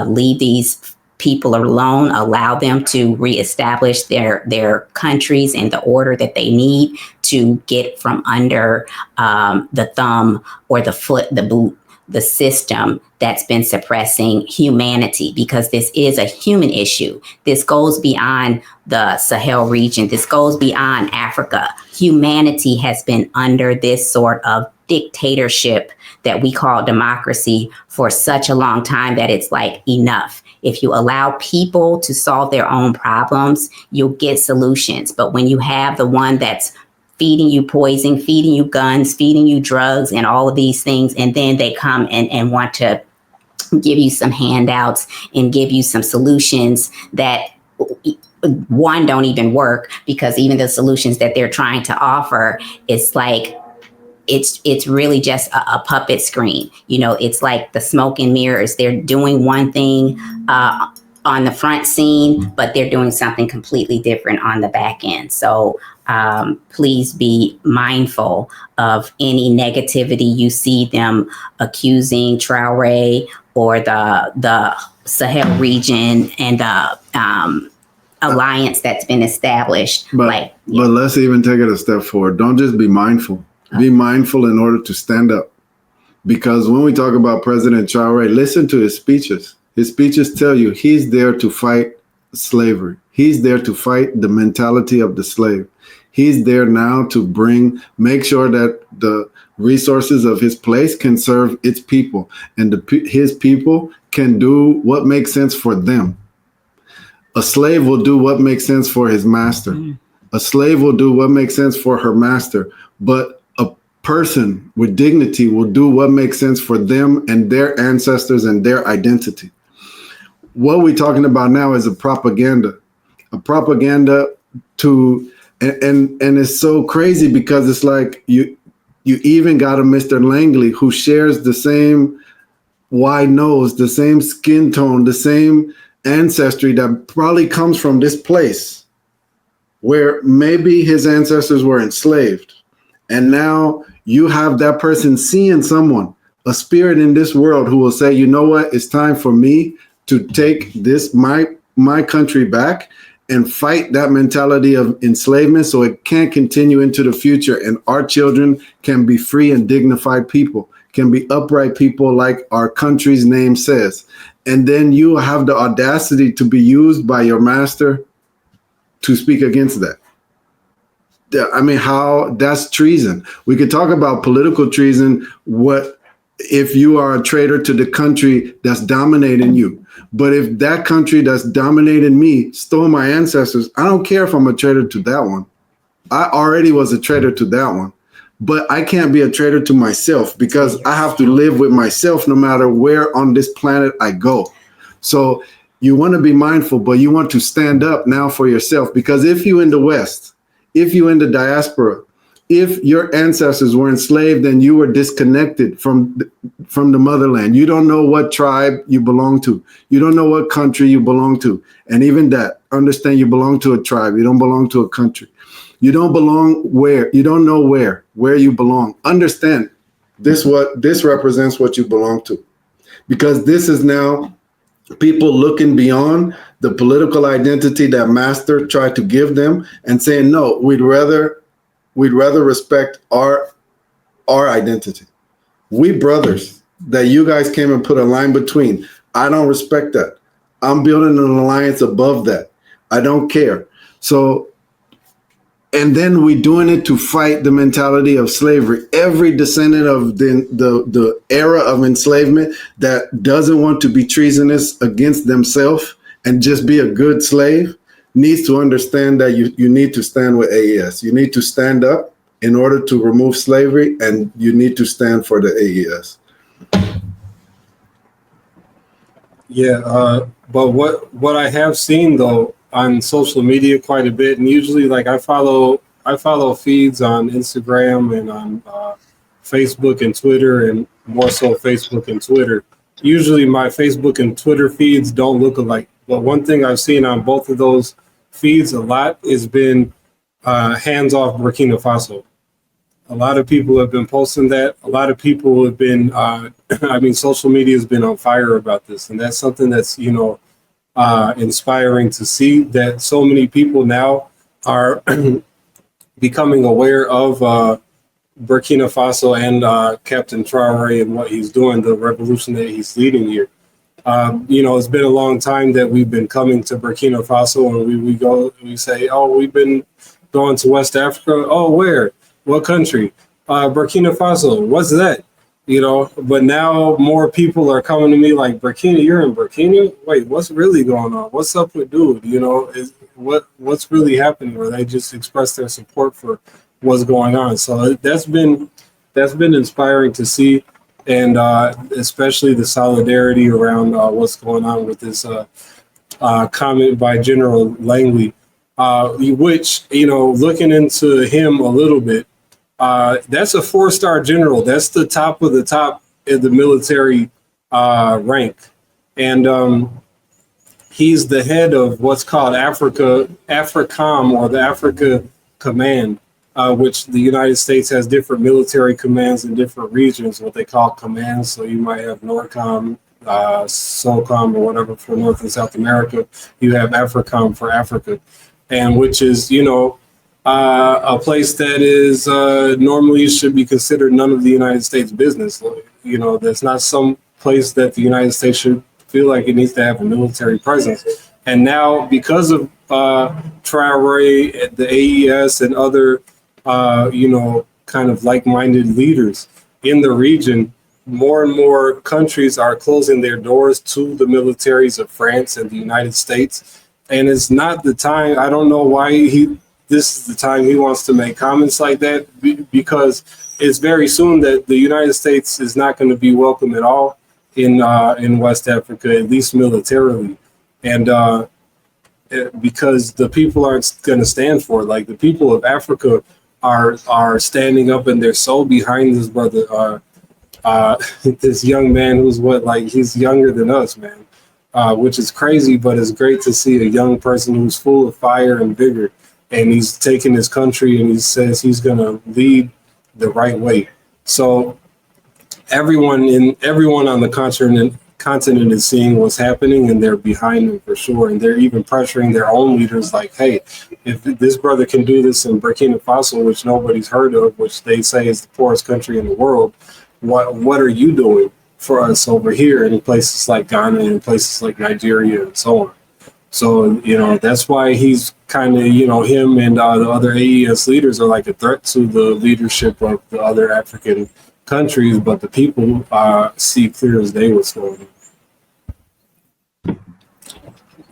[SPEAKER 17] Leave these people alone, allow them to reestablish their countries and the order that they need to get from under the thumb or the foot, the boot, the system that's been suppressing humanity, because this is a human issue. This goes beyond the Sahel region. This goes beyond Africa. Humanity has been under this sort of dictatorship that we call democracy for such a long time that it's enough. If you allow people to solve their own problems, you'll get solutions. But when you have the one that's feeding you poison, feeding you guns, feeding you drugs and all of these things, and then they come and want to give you some handouts and give you some solutions that one don't even work, because even the solutions that they're trying to offer, it's it's really just a puppet screen. It's like the smoke and mirrors. They're doing one thing on the front scene, but they're doing something completely different on the back end. So please be mindful of any negativity you see them accusing Traoré or the Sahel region and the alliance that's been established.
[SPEAKER 3] But let's even take it a step forward. Don't just be mindful. Be mindful in order to stand up. Because when we talk about President Traoré, listen to his speeches. His speeches tell you he's there to fight slavery. He's there to fight the mentality of the slave. He's there now to make sure that the resources of his place can serve its people, and his people can do what makes sense for them. A slave will do what makes sense for his master. A slave will do what makes sense for her master. But a person with dignity will do what makes sense for them and their ancestors and their identity. What we're talking about now is a propaganda to, and it's so crazy because it's like you even got a Mr. Langley who shares the same wide nose, the same skin tone, the same ancestry that probably comes from this place where maybe his ancestors were enslaved. And now you have that person seeing someone, a spirit in this world, who will say, you know what, it's time for me to take this, my country back and fight that mentality of enslavement so it can't continue into the future. And our children can be free and dignified people, can be upright people like our country's name says. And then you have the audacity to be used by your master to speak against that. I mean, that's treason. We could talk about political treason, what if you are a traitor to the country that's dominating you. But if that country that's dominating me stole my ancestors, I don't care if I'm a traitor to that one. I already was a traitor to that one. But I can't be a traitor to myself, because I have to live with myself no matter where on this planet I go. So you want to be mindful, but you want to stand up now for yourself. Because if you in the West, if you in the diaspora, if your ancestors were enslaved and you were disconnected from the motherland, you don't know what tribe you belong to. You don't know what country you belong to. And even that, understand you belong to a tribe. You don't belong to a country. You don't belong where, you don't know where you belong. Understand this represents what you belong to. Because this is now people looking beyond the political identity that master tried to give them and saying, no, we'd rather respect our identity. We brothers that you guys came and put a line between. I don't respect that. I'm building an alliance above that. I don't care. So, and then we doing it to fight the mentality of slavery. Every descendant of the era of enslavement that doesn't want to be treasonous against themselves and just be a good slave needs to understand that you need to stand with AES. You need to stand up in order to remove slavery, and you need to stand for the AES.
[SPEAKER 16] Yeah, but what I have seen though on social media quite a bit, and usually like I follow feeds on Instagram and on Facebook and Twitter, and more so Facebook and Twitter. Usually my Facebook and Twitter feeds don't look alike, but one thing I've seen on both of those feeds a lot has been hands off Burkina Faso. A lot of people have been posting that. A lot of people have been, social media has been on fire about this. And that's something that's, inspiring to see, that so many people now are becoming aware of Burkina Faso and Captain Traoré and what he's doing, the revolution that he's leading here. It's been a long time that we've been coming to Burkina Faso, and we say, oh, we've been going to West Africa. Oh, where? What country? Burkina Faso. What's that? But now more people are coming to me like, Burkina, you're in Burkina? Wait, what's really going on? What's up with dude? What's really happening? Or they just express their support for what's going on. So that's been inspiring to see. And especially the solidarity around what's going on with this comment by General Langley, which, looking into him a little bit, that's a 4-star general. That's the top of the top in the military rank. And he's the head of what's called AFRICOM, or the Africa Command, which the United States has different military commands in different regions, what they call commands. So you might have NORCOM, SOCOM, or whatever for North and South America. You have AFRICOM for Africa, and which is, a place that is normally should be considered none of the United States business. That's not some place that the United States should feel like it needs to have a military presence. And now, because of Traoré, the AES, and other, kind of like-minded leaders in the region, more and more countries are closing their doors to the militaries of France and the United States. And it's not the time. I don't know why this is the time he wants to make comments like that, because it's very soon that the United States is not going to be welcome at all in West Africa, at least militarily. And because the people aren't going to stand for it. Like, the people of Africa are standing up, and they're so behind this brother, this young man who's he's younger than us, man, which is crazy, but it's great to see a young person who's full of fire and vigor, and he's taking his country, and he says he's going to lead the right way. So everyone on the continent is seeing what's happening, and they're behind him for sure. And they're even pressuring their own leaders like, hey, if this brother can do this in Burkina Faso, which nobody's heard of, which they say is the poorest country in the world, what are you doing for us over here in places like Ghana and places like Nigeria and so on? So, that's why he's kind of, him and the other AES leaders are like a threat to the leadership of the other African countries, but the people see clear as day what's going on.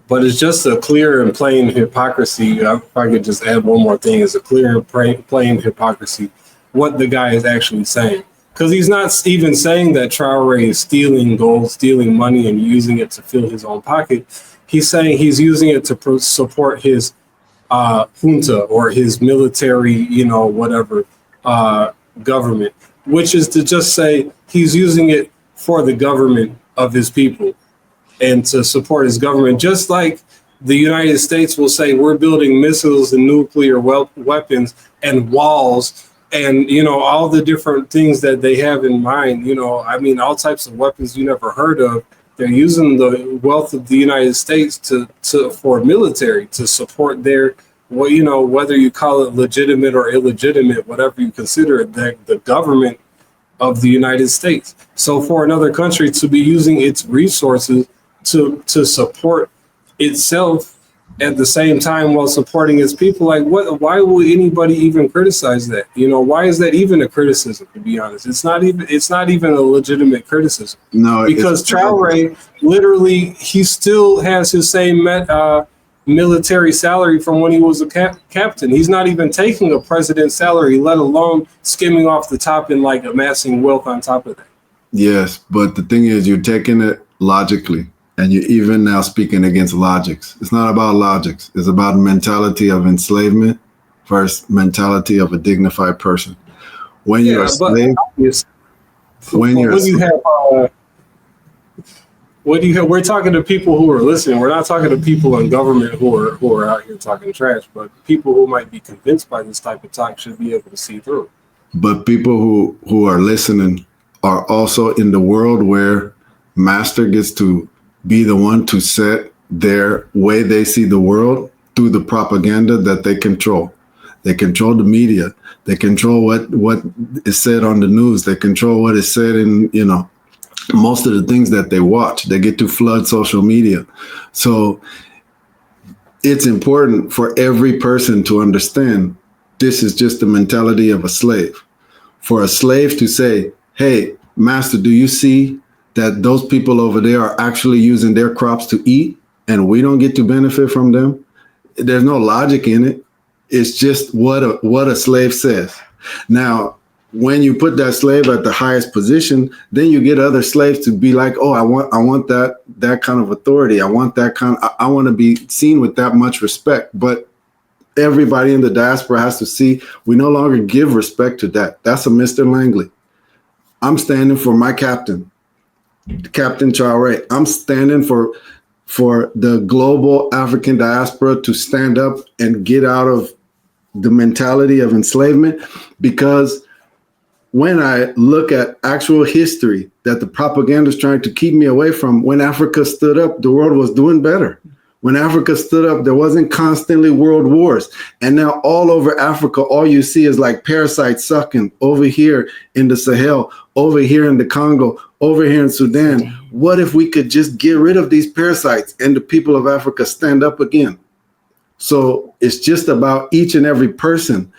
[SPEAKER 16] But it's just a clear and plain hypocrisy. If I could just add one more thing, it's a clear and plain hypocrisy what the guy is actually saying. Because he's not even saying that Traoré is stealing gold, stealing money, and using it to fill his own pocket. He's saying he's using it to support his junta or his military, whatever government, which is to just say he's using it for the government of his people and to support his government. Just like the United States will say, we're building missiles and nuclear weapons and walls and, all the different things that they have in mind, all types of weapons you never heard of. They're using the wealth of the United States for military to support their, whether you call it legitimate or illegitimate, whatever you consider it, the government of the United States. So for another country to be using its resources to support itself at the same time while supporting its people, why would anybody even criticize that? Why is that even a criticism, to be honest? It's not even a legitimate criticism.
[SPEAKER 3] No,
[SPEAKER 16] because Traoré literally, he still has his same military salary from when he was a captain. He's not even taking a president's salary, let alone skimming off the top and amassing wealth on top of that.
[SPEAKER 3] Yes, but the thing is, you're taking it logically. And you're even now speaking against logics. It's not about logics. It's about mentality of enslavement versus mentality of a dignified person. When you're a slave,
[SPEAKER 16] we're talking to people who are listening. We're not talking to people in government who are out here talking trash, but people who might be convinced by this type of talk should be able to see through.
[SPEAKER 3] But people who are listening are also in the world where master gets to be the one to set their way they see the world through the propaganda that they control. They control the media. They control what is said on the news. They control what is said in, most of the things that they watch. They get to flood social media. So it's important for every person to understand this is just the mentality of a slave. For a slave to say, hey, master, do you see that those people over there are actually using their crops to eat and we don't get to benefit from them? There's no logic in it. It's just what a slave says. Now, when you put that slave at the highest position, then you get other slaves to be like, oh, I want that kind of authority. I want to be seen with that much respect. But everybody in the diaspora has to see we no longer give respect to that. That's a Mr. Langley. I'm standing for my captain. Captain Traoré. I'm standing for the global African diaspora to stand up and get out of the mentality of enslavement, because when I look at actual history that the propaganda is trying to keep me away from, when Africa stood up, the world was doing better. When Africa stood up, there wasn't constantly world wars. And now all over Africa, all you see is parasites sucking over here in the Sahel, over here in the Congo, over here in Sudan. What if we could just get rid of these parasites and the people of Africa stand up again? So it's just about each and every person.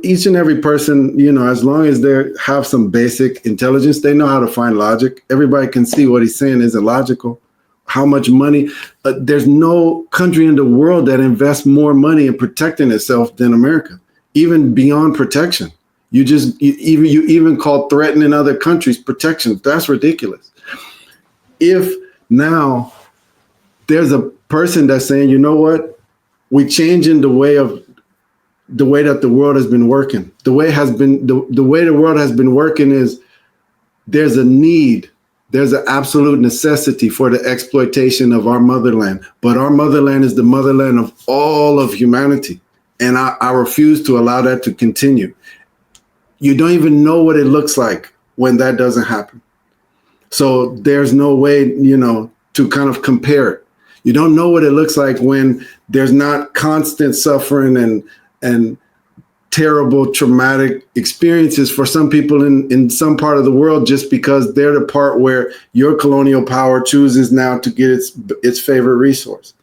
[SPEAKER 3] Each and every person, as long as they have some basic intelligence, they know how to find logic. Everybody can see what he's saying isn't logical. How much money? There's no country in the world that invests more money in protecting itself than America, even beyond protection. You even call threatening other countries protection. That's ridiculous. If now there's a person that's saying, you know what, we changing the way that the world has been working. The way the world has been working is there's a need. There's an absolute necessity for the exploitation of our motherland. But our motherland is the motherland of all of humanity. And I refuse to allow that to continue. You don't even know what it looks like when that doesn't happen. So there's no way, to kind of compare it. You don't know what it looks like when there's not constant suffering and terrible traumatic experiences for some people in some part of the world, just because they're the part where your colonial power chooses now to get its favorite resource.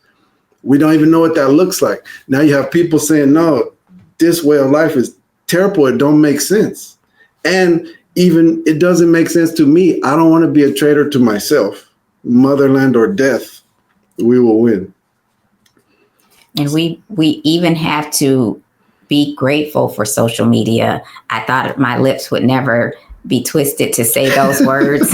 [SPEAKER 3] We don't even know what that looks like. Now you have people saying, no, this way of life is terrible. It don't make sense. And even it doesn't make sense to me. I don't want to be a traitor to myself. Motherland or death, we will win.
[SPEAKER 17] And we even have to be grateful for social media. I thought my lips would never be twisted to say those words.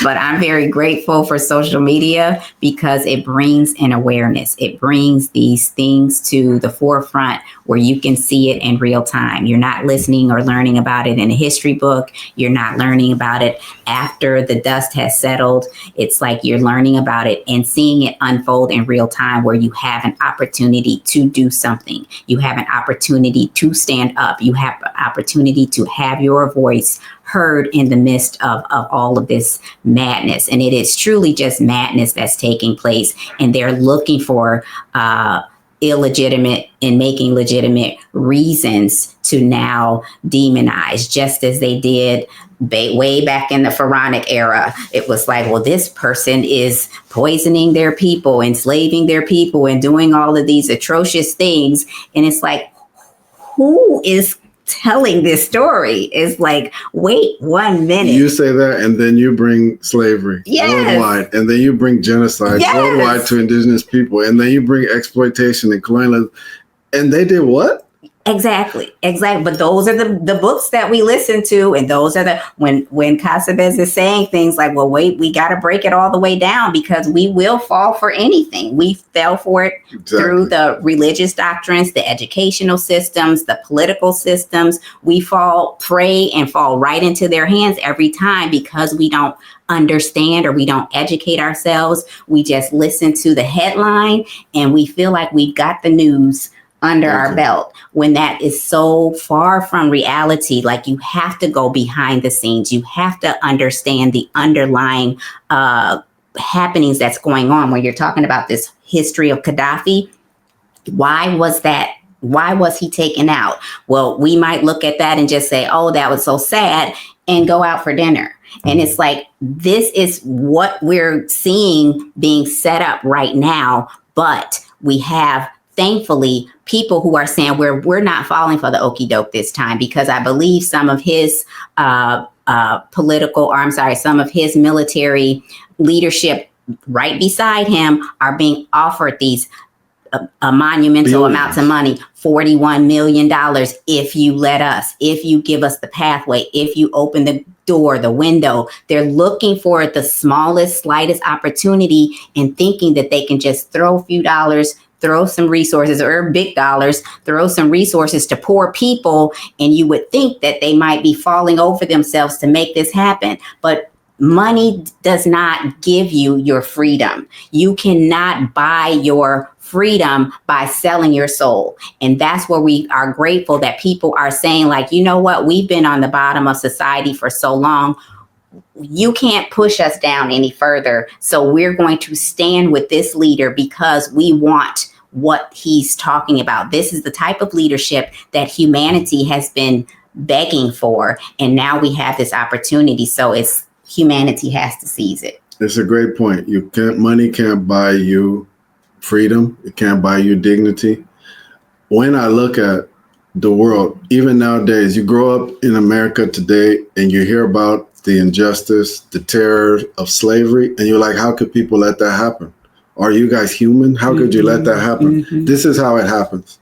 [SPEAKER 17] But I'm very grateful for social media because it brings an awareness. It brings these things to the forefront where you can see it in real time. You're not listening or learning about it in a history book. You're not learning about it after the dust has settled. It's like you're learning about it and seeing it unfold in real time where you have an opportunity to do something. You have an opportunity to stand up. You have an opportunity to have your voice heard in the midst of all of this madness. And it is truly just madness that's taking place. And they're looking for illegitimate and making legitimate reasons to now demonize, just as they did way back in the Pharaonic era. It was like, well, this person is poisoning their people, enslaving their people, and doing all of these atrocious things. And it's like, who is telling this story? Is like, wait 1 minute.
[SPEAKER 3] You say that, and then you bring slavery worldwide, and then you bring genocide worldwide to indigenous people, and then you bring exploitation and colonialism. And they did what?
[SPEAKER 17] Exactly. But those are the books that we listen to. And those are when Kasabez is saying things like, well, wait, we got to break it all the way down because we will fall for anything. We fell for it through the religious doctrines, the educational systems, the political systems. We fall prey and fall right into their hands every time because we don't understand or we don't educate ourselves. We just listen to the headline and we feel like we've got the news under our belt, when that is so far from reality. Like, you have to go behind the scenes. You have to understand the underlying happenings that's going on. When you're talking about this history of Gadaffi, why was he taken out? Well, we might look at that and just say, oh, that was so sad, and go out for dinner. And it's like, this is what we're seeing being set up right now. But we have, thankfully, people who are saying we're not falling for the okie doke this time, because I believe some of his some of his military leadership right beside him are being offered these monumental amounts of money, $41 million, if you let us, if you give us the pathway, if you open the door, the window. They're looking for the smallest, slightest opportunity and thinking that they can just throw a few dollars, throw some resources, or big dollars, throw some resources to poor people. And you would think that they might be falling over themselves to make this happen. But money does not give you your freedom. You cannot buy your freedom by selling your soul. And that's where we are grateful that people are saying, like, you know what, we've been on the bottom of society for so long. You can't push us down any further. So we're going to stand with this leader because we want what he's talking about. This is the type of leadership that humanity has been begging for. And now we have this opportunity. So humanity has to seize it.
[SPEAKER 3] It's a great point. Money can't buy you freedom. It can't buy you dignity. When I look at the world, even nowadays, you grow up in America today and you hear about the injustice, the terror of slavery, and you're like, how could people let that happen? Are you guys human? How could you let that happen? This is how it happens.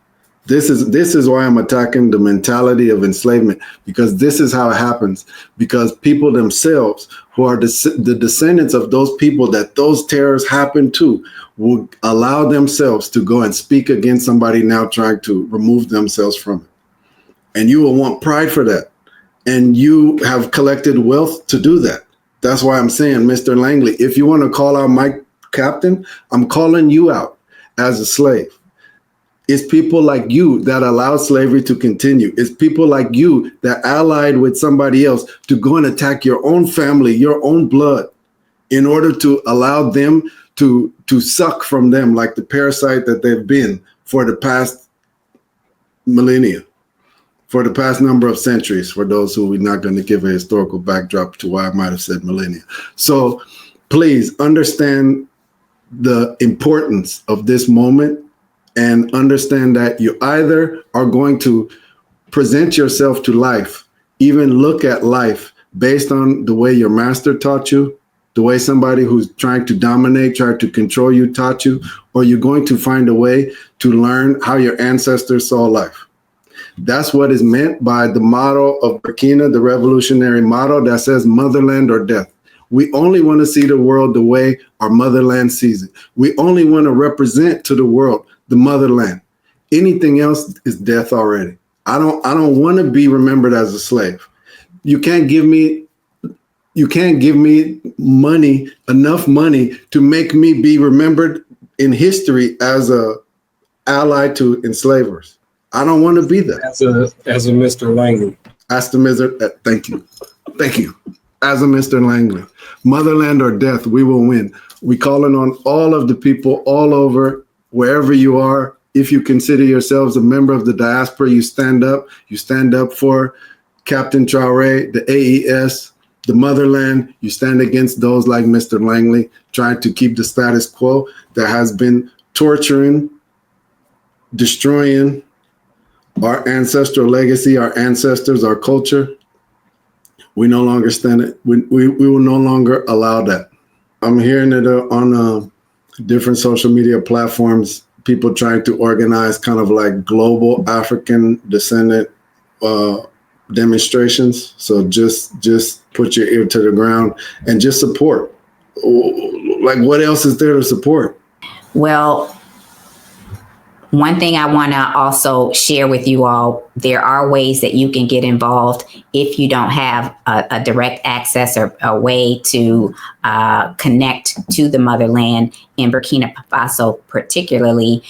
[SPEAKER 3] This is why I'm attacking the mentality of enslavement, because this is how it happens. Because people themselves, who are the descendants of those people that those terrors happened to, will allow themselves to go and speak against somebody now trying to remove themselves from it. And you will want pride for that. And you have collected wealth to do that. That's why I'm saying, Mr. Langley, if you want to call out my captain, I'm calling you out as a slave. It's people like you that allow slavery to continue. It's people like you that allied with somebody else to go and attack your own family, your own blood, in order to allow them to suck from them like the parasite that they've been for the past millennia, for the past number of centuries, for those who we're not going to give a historical backdrop to why I might have said millennia. So please understand the importance of this moment and understand that you either are going to present yourself to life, even look at life based on the way your master taught you, the way somebody who's trying to dominate, trying to control you taught you, or you're going to find a way to learn how your ancestors saw life. That's what is meant by the motto of Burkina, the revolutionary motto that says motherland or death. We only want to see the world the way our motherland sees it. We only want to represent to the world the motherland. Anything else is death already. I don't want to be remembered as a slave. You can't give me money, enough money to make me be remembered in history as a ally to enslavers. I don't want to be that.
[SPEAKER 16] As a Mr. Langley.
[SPEAKER 3] As the Mr. Thank you. As a Mr. Langley. Motherland or death, we will win. We calling on all of the people all over, wherever you are. If you consider yourselves a member of the diaspora, you stand up. You stand up for Captain Traoré, the AES, the motherland. You stand against those like Mr. Langley, trying to keep the status quo that has been torturing, destroying our ancestral legacy, our ancestors, our culture. We no longer stand it. We will no longer allow that. I'm hearing it on different social media platforms, people trying to organize kind of like global African descendant demonstrations. So just put your ear to the ground and just support. Like, what else is there to support?
[SPEAKER 17] Well, one thing I want to also share with you all, there are ways that you can get involved if you don't have a direct access or a way to connect to the motherland in Burkina Faso, particularly.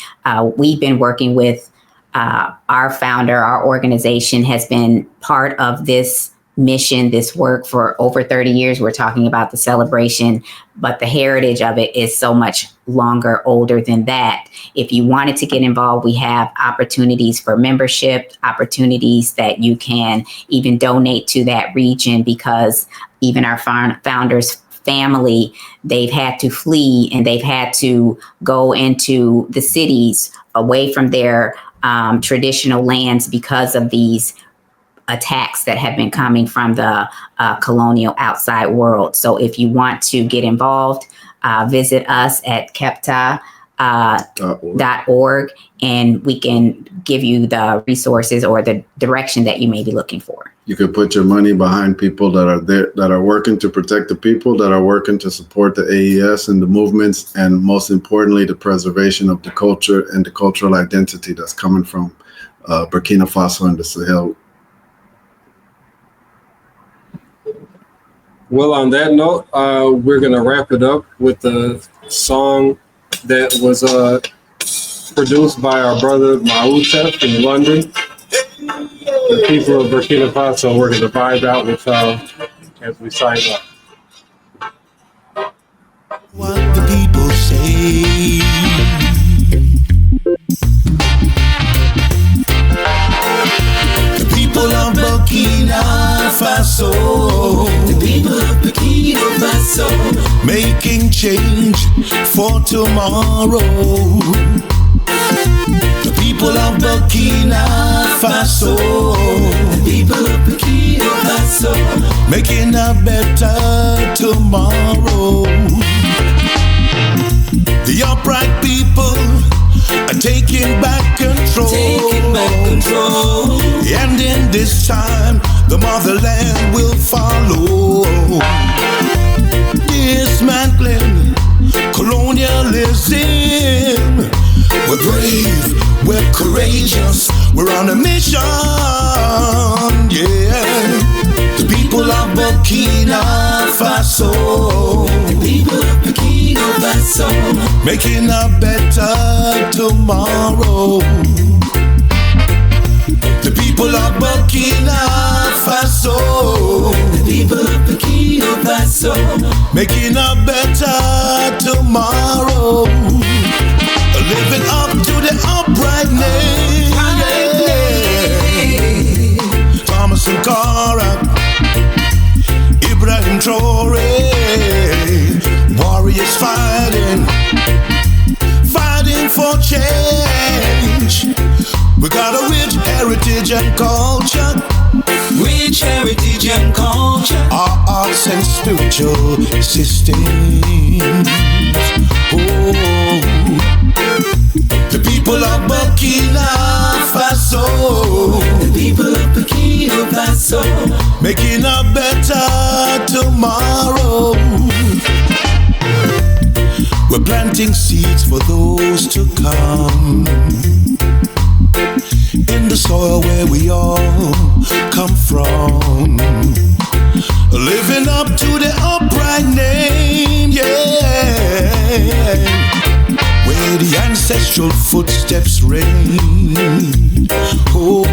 [SPEAKER 17] We've been working with our founder. Our organization has been part of this mission, this work for over 30 years. We're talking about the celebration, but the heritage of it is so much longer, older than that. If you wanted to get involved, we have opportunities for membership, opportunities that you can even donate to that region, because even our founders' family, they've had to flee and they've had to go into the cities away from their traditional lands because of these attacks that have been coming from the colonial outside world. So if you want to get involved, visit us at Kebtah.org, and we can give you the resources or the direction that you may be looking for.
[SPEAKER 3] You could put your money behind people that are there, that are working to protect the people, that are working to support the AES and the movements, and most importantly, the preservation of the culture and the cultural identity that's coming from Burkina Faso and the Sahel.
[SPEAKER 16] Well, on that note, we're going to wrap it up with a song that was produced by our brother Meniooh in London. The people of Burkina Faso, we're going to vibe out with y'all as we sign up.
[SPEAKER 15] What the people say. The people of Burkina Faso. The people of Burkina Faso. Making change for tomorrow. The people of Burkina Faso. The people of Burkina Faso. Making a better tomorrow. The upright people are taking back control. And in this time, the motherland will follow. Dismantling colonialism. We're brave, we're courageous, we're on a mission, yeah. The people of Burkina Faso. The people of Burkina Faso. Making a better tomorrow. The people of Burkina Faso. The people of Burkina Faso. Making a better tomorrow. Living up to the upright name. Thomas Sankara, Ibrahim Traore, warriors fighting for change. We got a rich heritage and culture. rich heritage and culture, our arts and spiritual systems. Oh, the people of Burkina Faso, the people of Burkina Faso, making a better tomorrow. We're planting seeds for those to come, in the soil where we all come from, living up to the upright name, yeah, where the ancestral footsteps reign. Oh,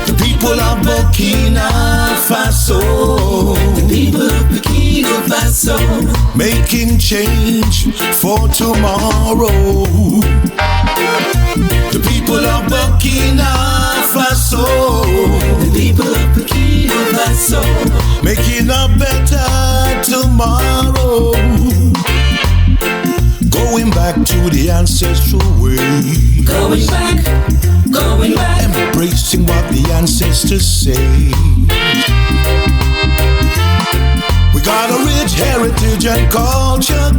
[SPEAKER 15] the people of Burkina Faso, the people of Burkina Faso, making change for tomorrow. The people of Burkina Faso, the people of Burkina Faso, making a better tomorrow. Going back to the ancestral way. Going back, embracing what the ancestors say. We got a rich heritage and culture,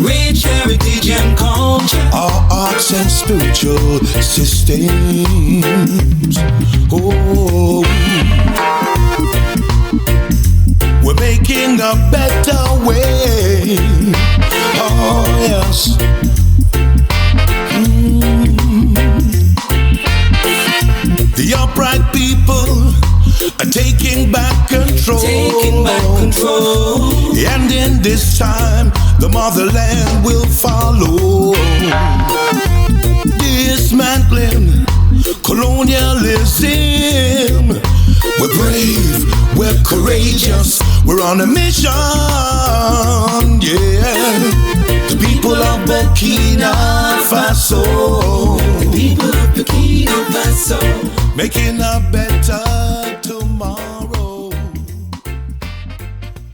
[SPEAKER 15] rich heritage and culture, our arts and spiritual systems. Oh, we're making a better way. Oh yes. The upright people are taking back control. And in this time, the motherland will follow. Dismantling colonialism. We're brave, we're courageous, we're on a mission, yeah. The people of Burkina Faso, the people of Burkina Faso, making a better tomorrow.